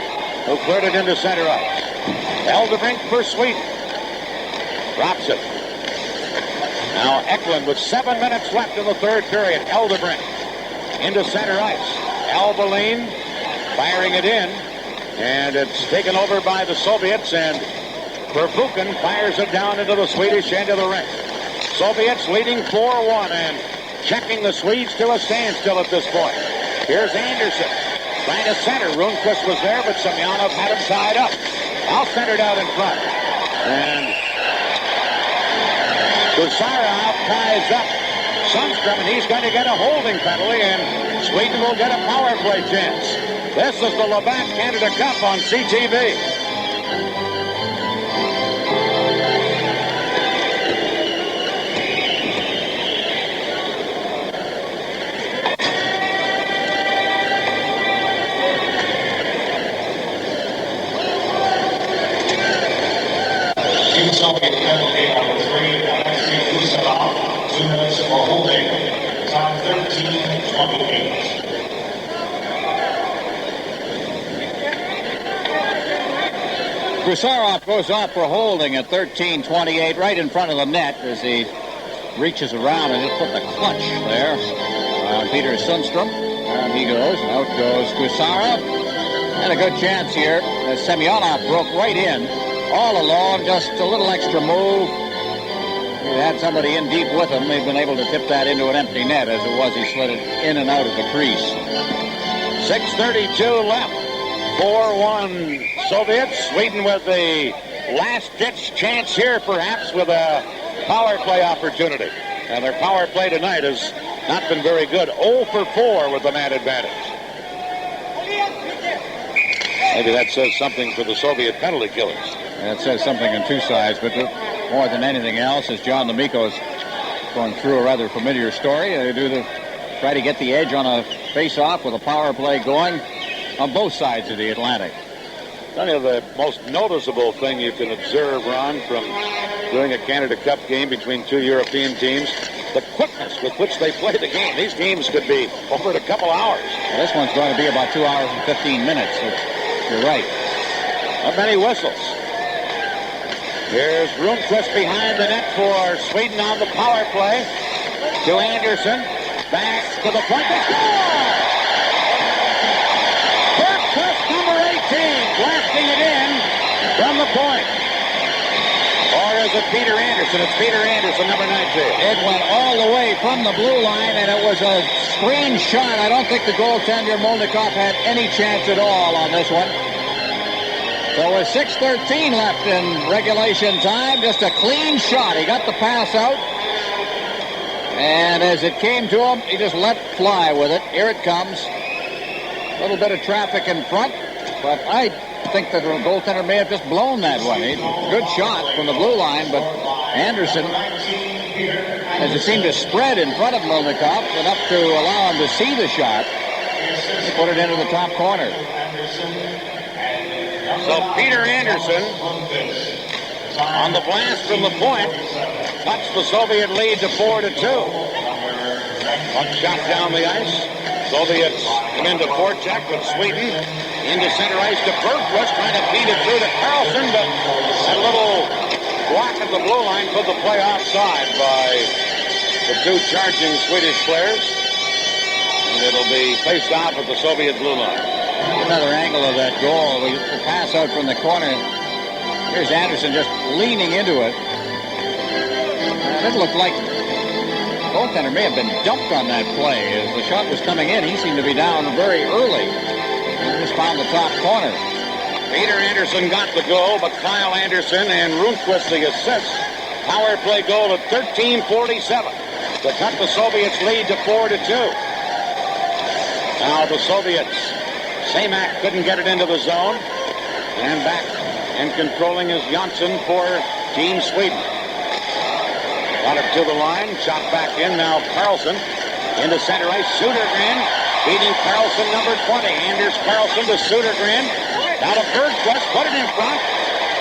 who cleared it into center ice. Eldebrink for Sweden. Drops it. Now Eklund with 7 minutes left in the third period. Eldebrink into center ice. Albeline firing it in, and it's taken over by the Soviets, and Verbuchen fires it down into the Swedish end of the ring. Soviets leading 4-1 and checking the Swedes to a standstill at this point. Here's Andersson trying to center. Rundqvist was there, but Semyonov had him tied up. Now centered out in front. And Gusarov ties up Sundstrom, and he's going to get a holding penalty, and Sweden will get a power play chance. This is the Labatt Canada Cup on CTV. Soviet penalty number 3, Gusarov, 2 minutes for holding. Time 13:28. Gusarov goes off for holding at 13:28, right in front of the net as he reaches around and just put the clutch there on Peter Sundstrom. And he goes, and out goes Gusarov. And a good chance here as Semyonov broke right in. All alone, just a little extra move. He had somebody in deep with him. They've been able to tip that into an empty net. As it was, he slid it in and out of the crease. 6:32 left. 4-1 Soviets. Sweden with the last-ditch chance here, perhaps, with a power play opportunity. And their power play tonight has not been very good. 0 for 4 with the man advantage. Maybe that says something for the Soviet penalty killers. That says something on two sides, but more than anything else, as John Amiko is going through a rather familiar story, they try to get the edge on a face-off with a power play going on both sides of the Atlantic. Kind of the most noticeable thing you can observe, Ron, from doing a Canada Cup game between two European teams, the quickness with which they play the game. These teams could be over in a couple hours. Well, this one's going to be about 2 hours and 15 minutes. You're right. Not many whistles. Here's Rundqvist behind the net for Sweden on the power play. To Andersson. Back to the point. They score! Rundqvist, number 18, blasting it in from the point. Or is it Peter Andersson? It's Peter Andersson, number 19. It went all the way from the blue line, and it was a screen shot. I don't think the goaltender, Mılьnikov, had any chance at all on this one. So with 6:13 left in regulation time, just a clean shot. He got the pass out, and as it came to him, he just let fly with it. Here it comes. A little bit of traffic in front, but I think that the goaltender may have just blown that one. Good shot from the blue line, but Andersson, as it seemed to spread in front of Mılьnikov, enough to allow him to see the shot, he put it into the top corner. So Peter Andersson, on the blast from the point, cuts the Soviet lead to 4-2. One shot down the ice. Soviets come into forecheck with Sweden. Into center ice to Bergqvist, trying to feed it through to Karlsson, but that little block at the blue line put the play offside by the two charging Swedish players. And it'll be faced off at the Soviet blue line. Another angle of that goal. The pass out from the corner. Here's Andersson just leaning into it. And it looked like the goaltender may have been dumped on that play. As the shot was coming in, he seemed to be down very early. And just found the top corner. Peter Andersson got the goal, but Kyle Andersson and Rundqvist the assist. Power play goal at 13:47 to cut the Soviets' lead to 4-2. Now the Soviets. Samak couldn't get it into the zone. And back and controlling is Jönsson for Team Sweden. Got it to the line. Shot back in. Now Karlsson into center ice. Södergren beating Karlsson, number 20. Anders Karlsson to Södergren. Now to Bergqvist. Put it in front.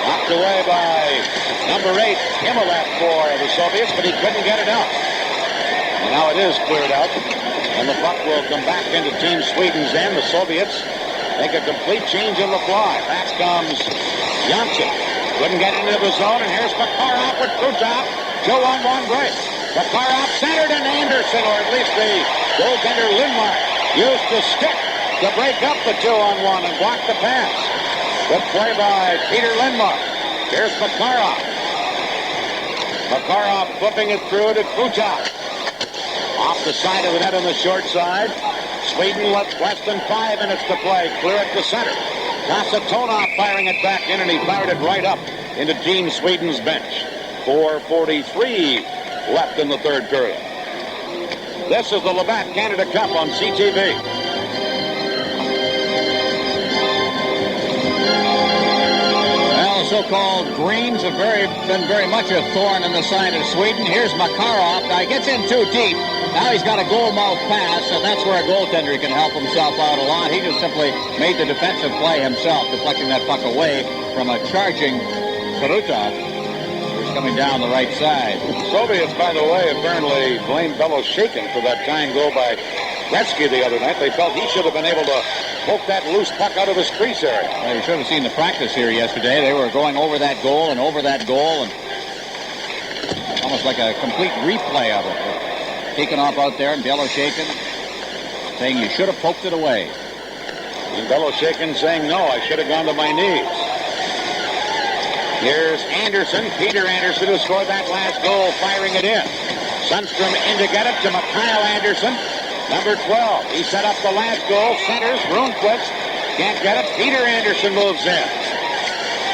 Knocked away by number 8, Himmelett for the Soviets, but he couldn't get it out. And now it is cleared out. And the puck will come back into Team Sweden's end. The Soviets make a complete change on the fly. Back comes Jönsson. Couldn't get into the zone, and here's Makarov with Krutov. 2-on-1 break. Makarov centered, and Andersson, or at least the goaltender Lindmark, used the stick to break up the 2-on-1 and block the pass. Good play by Peter Lindmark. Here's Makarov. Makarov flipping it through to Krutov. Off the side of the net on the short side. Sweden less than 5 minutes to play. Clear it to center. Kасатонov firing it back in, and he fired it right up into Team Sweden's bench. 4:43 left in the third period. This is the Labatt Canada Cup on CTV. Well, so-called greens have been very much a thorn in the side of Sweden. Here's Makarov. Now he gets in too deep. Now he's got a goal mouth pass, and that's where a goaltender can help himself out a lot. He just simply made the defensive play himself, deflecting that puck away from a charging Krutov, who's coming down the right side. Soviets, by the way, apparently blamed Beloshakin for that tying goal by Gretzky the other night. They felt he should have been able to poke that loose puck out of his crease area. Well, you should have seen the practice here yesterday. They were going over that goal and over that goal, and almost like a complete replay of it. Tikhonov out there and Beloshakin saying you should have poked it away. And Beloshakin saying, no, I should have gone to my knees. Here's Andersson, Peter Andersson, who scored that last goal, firing it in. Sundstrom in to get it to Mikael Andersson, number 12. He set up the last goal, centers, Rundqvist can't get it. Peter Andersson moves in.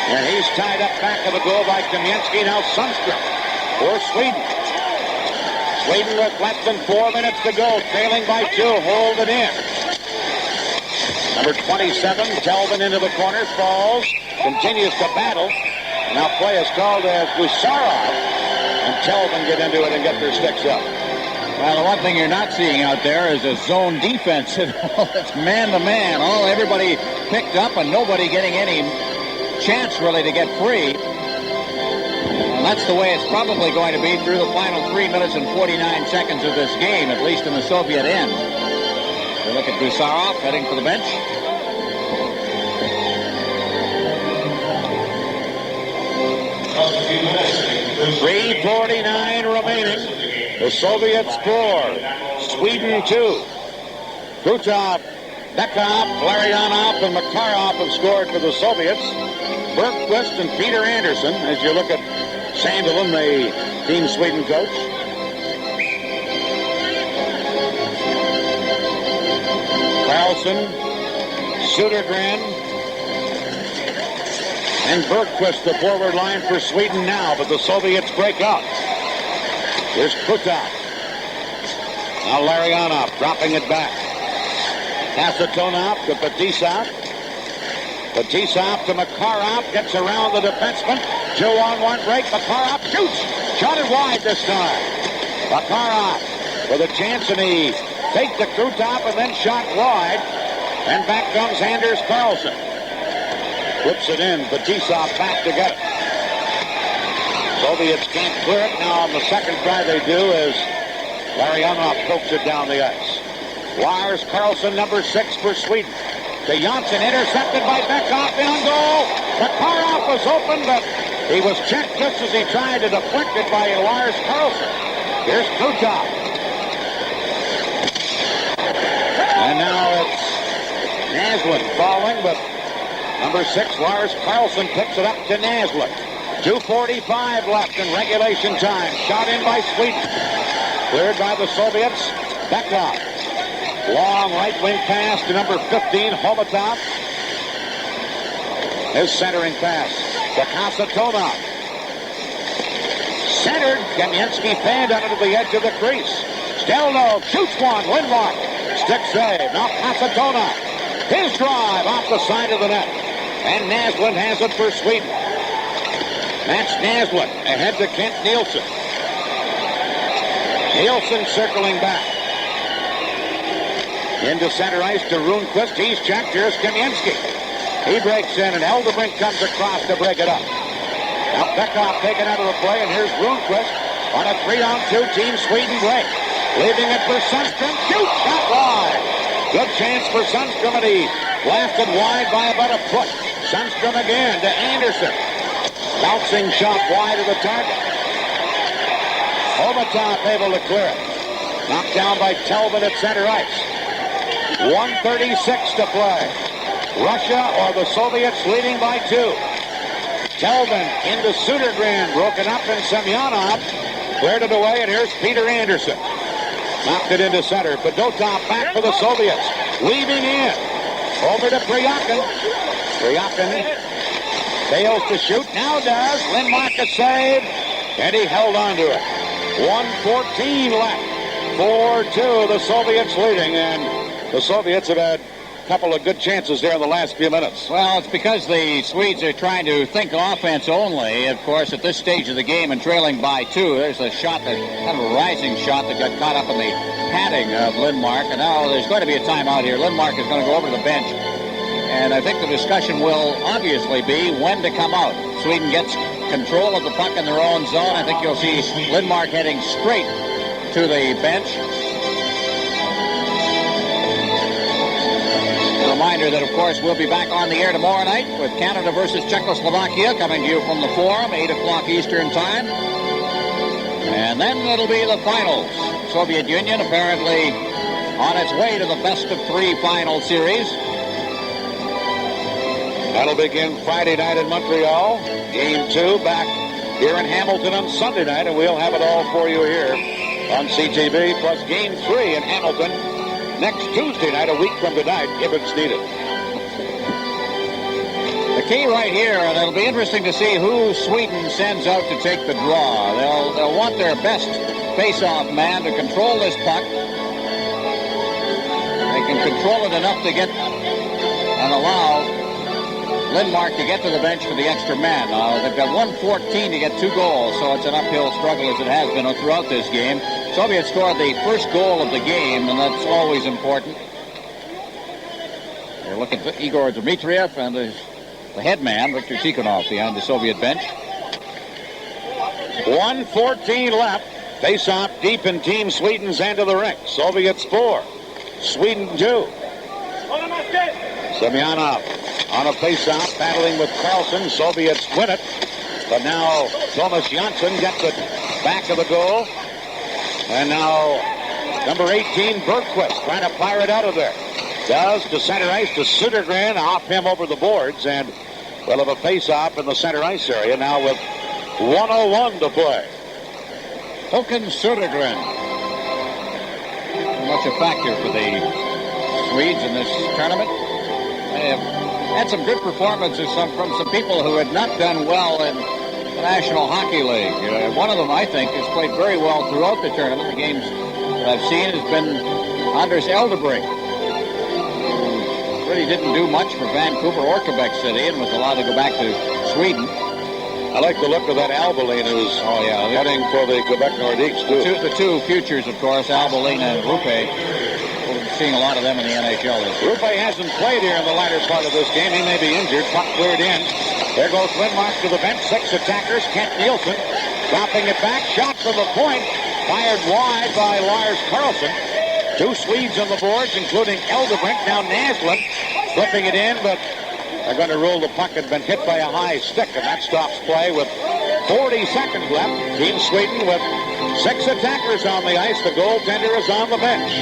And he's tied up back of the goal by Kamensky. Now Sundstrom for Sweden. Sweden with less than 4 minutes to go, trailing by 2, hold it in. Number 27, Telvin into the corner, falls, continues to battle. Now play is called as Gusarov, and Telvin get into it and get their sticks up. Well, the one thing you're not seeing out there is a zone defense. It's man-to-man. Everybody picked up and nobody getting any chance really to get free. And that's the way it's probably going to be through the final 3 minutes and 49 seconds of this game, at least in the Soviet end. We look at Gusarov heading for the bench. Just a few minutes. 3:49 remaining. The Soviets score. Sweden 2. Krutov, Bekov, Larionov, and Makarov have scored for the Soviets. Bergqvist and Peter Andersson, as you look at Sandelin, the Team Sweden coach. Carlson, Södergren, and Bergqvist, the forward line for Sweden now, but the Soviets break up. Here's Krutov. Now Larionov dropping it back. Kасatонov to Fetisov. Fetisov to Makarov, gets around the defenseman. 2-on-1 break. Makarov shoots. Shot it wide this time. Makarov with a chance, and he faked the Krutov and then shot wide. And back comes Ä.Kарлsson. Whips it in. Fetisov back to get it. Soviets can't clear it. Now on the second try they do as Larionov pokes it down the ice. Ä.Kарлsson, number 6 for Sweden. Т.Йонссон intercepted by Bekov in goal. Makarov was open, but he was checked just as he tried to deflect it by Ä.Kарлsson. Here's Krutov. And now it's Naslund falling, but number 6, Ä.Kарлsson picks it up to Naslund. 2:45 left in regulation time. Shot in by Sweden. Cleared by the Soviets. Bekov. Long right wing pass to number 15, Homatov. His centering pass to Kасatонov. Centered. Kamensky fanned under the edge of the crease. Stельнов shoots one. Lindmark. Stick save. Now Kасatонov. His drive off the side of the net. And Naslund has it for Sweden. That's Naslund ahead to Kent-Nilsson. Nilsson circling back. Into center ice to Rundqvist. He's checked. Here's Kamensky. He breaks in, and Eldebrink comes across to break it up. Now Bekov taken out of the play, and here's Rundqvist on a 3-on-2 Team Sweden break. Leaving it for Sundstrom. Shoot! Shot wide. Good chance for Sundstrom, and he blasted wide by about a foot. Sundstrom again to Ä.Andersson. Bouncing shot wide of the target. Homatov able to clear it. Knocked down by Telvin at center ice. 1:36 to play. Russia or the Soviets leading by 2. Telvin into Södergren. Broken up in Semyonov. Cleared it away, and here's Peter Andersson. Knocked it into center. Fedotov back for the Soviets. Weaving in. Over to Priyakin. Priyakin Fails to shoot. Now does. Lindmark a save. And he held on to it. 1:14 left. 4-2. The Soviets leading. And the Soviets have had a couple of good chances there in the last few minutes. Well, it's because the Swedes are trying to think offense only. Of course, at this stage of the game and trailing by 2, there's a shot, that kind of a rising shot that got caught up in the padding of Lindmark. And now there's going to be a timeout here. Lindmark is going to go over to the bench. And I think the discussion will obviously be when to come out. Sweden gets control of the puck in their own zone. I think you'll see Lindmark heading straight to the bench. A reminder that, of course, we'll be back on the air tomorrow night with Canada versus Czechoslovakia, coming to you from the Forum, 8 o'clock Eastern Time. And then it'll be the finals. Soviet Union apparently on its way to the best-of-3 final series. That'll begin Friday night in Montreal. Game 2 back here in Hamilton on Sunday night, and we'll have it all for you here on CTV, plus Game 3 in Hamilton next Tuesday night, a week from tonight, if it's needed. The key right here, and it'll be interesting to see who Sweden sends out to take the draw. They'll want their best face-off man to control this puck. They can control it enough to get and allow Lindmark to get to the bench for the extra man. They've got 1:14 to get 2 goals, so it's an uphill struggle as it has been throughout this game. Soviets scored the first goal of the game, and that's always important. They're looking for Igor Dmitriev and the head man, Viktor Tikhonov, behind the Soviet bench. 1:14 left. Face-off deep in Team Sweden's end of the rink. Soviets 4, Sweden 2. Semyonov on a face-off, battling with Karlsson. Soviets win it. But now Thomas Jönsson gets it back of the goal. And now number 18, Bergquist, trying to fire it out of there. Does to center ice to Södergren, off him over the boards. And we'll have a face-off in the center ice area now with 1:01 to play. Håkan Södergren. Much a factor for the Swedes in this tournament. They have had some good performances from some people who had not done well in the National Hockey League. One of them, I think, has played very well throughout the tournament. The games that I've seen has been Anders Eldebrink, who really didn't do much for Vancouver or Quebec City and was allowed to go back to Sweden. I like the look of that Albalin, who's heading for the Quebec Nordiques, too. The two futures, of course, Albalin and Rupe. Seeing a lot of them in the NHL. Rupe hasn't played here in the latter part of this game. He may be injured. Puck cleared in. There goes Lindmark to the bench. 6 attackers. K.Nilsson dropping it back. Shot from the point. Fired wide by L.Kарлsson. 2 Swedes on the boards, including Eldebrink. Now Naslund flipping it in, but they're going to rule the puck had been hit by a high stick, and that stops play with 40 seconds left. Team Sweden with 6 attackers on the ice. The goaltender is on the bench.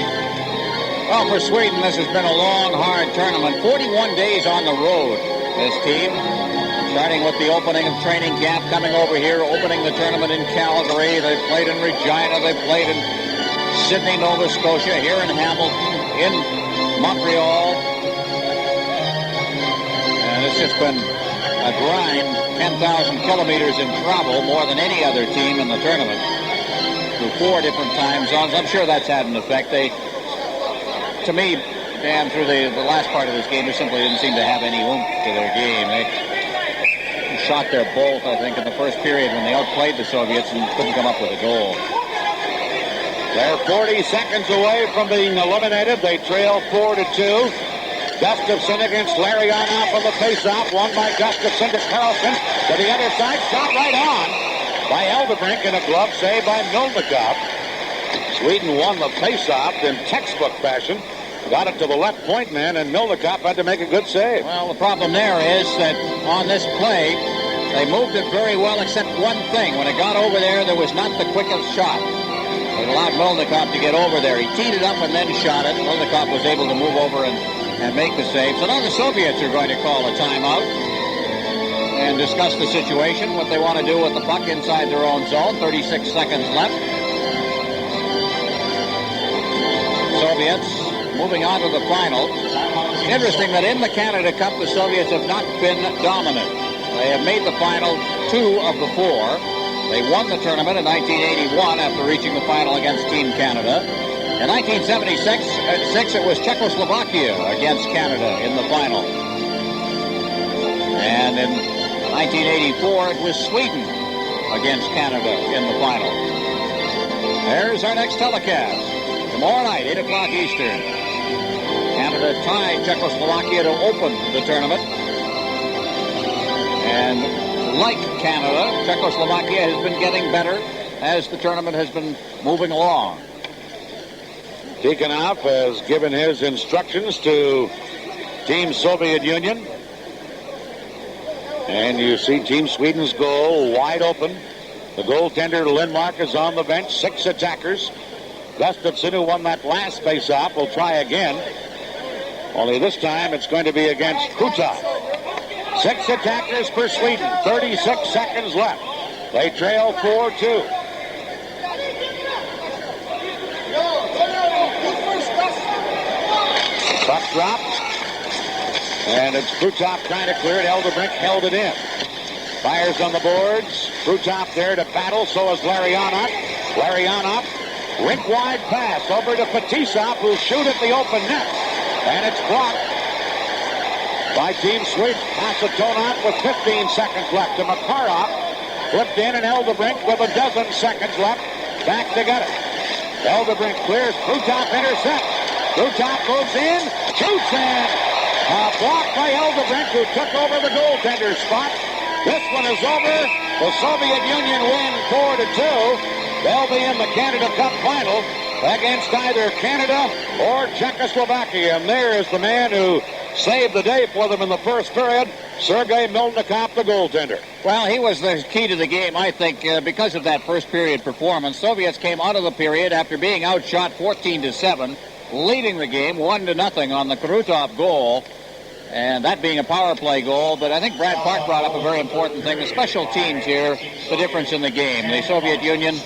Well, for Sweden, this has been a long, hard tournament. 41 days on the road, this team. Starting with the opening of training camp, coming over here, opening the tournament in Calgary. They've played in Regina. They've played in Sydney, Nova Scotia, here in Hamilton, in Montreal. And it's just been a grind. 10,000 kilometers in travel, more than any other team in the tournament. Through 4 different time zones. I'm sure that's had an effect. To me, Dan, through the last part of this game, they simply didn't seem to have any oomph to their game. They shot their bolt, I think, in the first period when they outplayed the Soviets and couldn't come up with a goal. They're 40 seconds away from being eliminated. They trail 4-2. Gustafsson against Larionov on the face-off. Won by Gustafsson to Karlsson. To the other side, shot right on by Eldebrink, and a glove save by Mylnikov. Sweden won the face-off in textbook fashion. Got it to the left point man, and Mylnikov had to make a good save. Well, the problem there is that on this play, they moved it very well except one thing. When it got over there, there was not the quickest shot. It allowed Mylnikov to get over there. He teed it up and then shot it. Mylnikov was able to move over and make the save. So now the Soviets are going to call a timeout and discuss the situation, what they want to do with the puck inside their own zone. 36 seconds left. Soviets moving on to the final. Interesting that in the Canada Cup, the Soviets have not been dominant. They have made the final 2 of the 4. They won the tournament in 1981 after reaching the final against Team Canada. In 1976, it was Czechoslovakia against Canada in the final. And in 1984, it was Sweden against Canada in the final. There's our next telecast. Tomorrow night, 8 o'clock Eastern. Canada tied Czechoslovakia to open the tournament. And like Canada, Czechoslovakia has been getting better as the tournament has been moving along. Tikhonov has given his instructions to Team Soviet Union. And you see Team Sweden's goal wide open. The goaltender Lindmark is on the bench. 6 attackers. Gustafsson, who won that last face-off, will try again. Only this time it's going to be against Krutov. 6 attackers for Sweden. 36 seconds left. They trail 4-2. Puck dropped. And it's Krutov trying to clear it. Eldebrink held it in. Fires on the boards. Krutov there to battle. So is Larionov. Larionov. Rink-wide pass over to Fetisov, who'll shoot at the open net. And it's blocked by Team Sweden. Kасатонов with 15 seconds left to Makarov. Flipped in, and Eldebrink with a dozen seconds left. Back to get it. Eldebrink clears. Krutov intercepts. Krutov moves in. Shoots in. Blocked by Eldebrink, who took over the goaltender's spot. This one is over. The Soviet Union win 4-2. They'll be in the Canada Cup final against either Canada or Czechoslovakia. And there is the man who saved the day for them in the first period, Sergei Mylnikov, the goaltender. Well, he was the key to the game, I think, because of that first period performance. Soviets came out of the period after being outshot 14-7, leading the game 1-0 on the Krutov goal. And that being a power play goal, but I think Brad Park brought up a very important thing. The special teams here, the difference in the game. The Soviet Union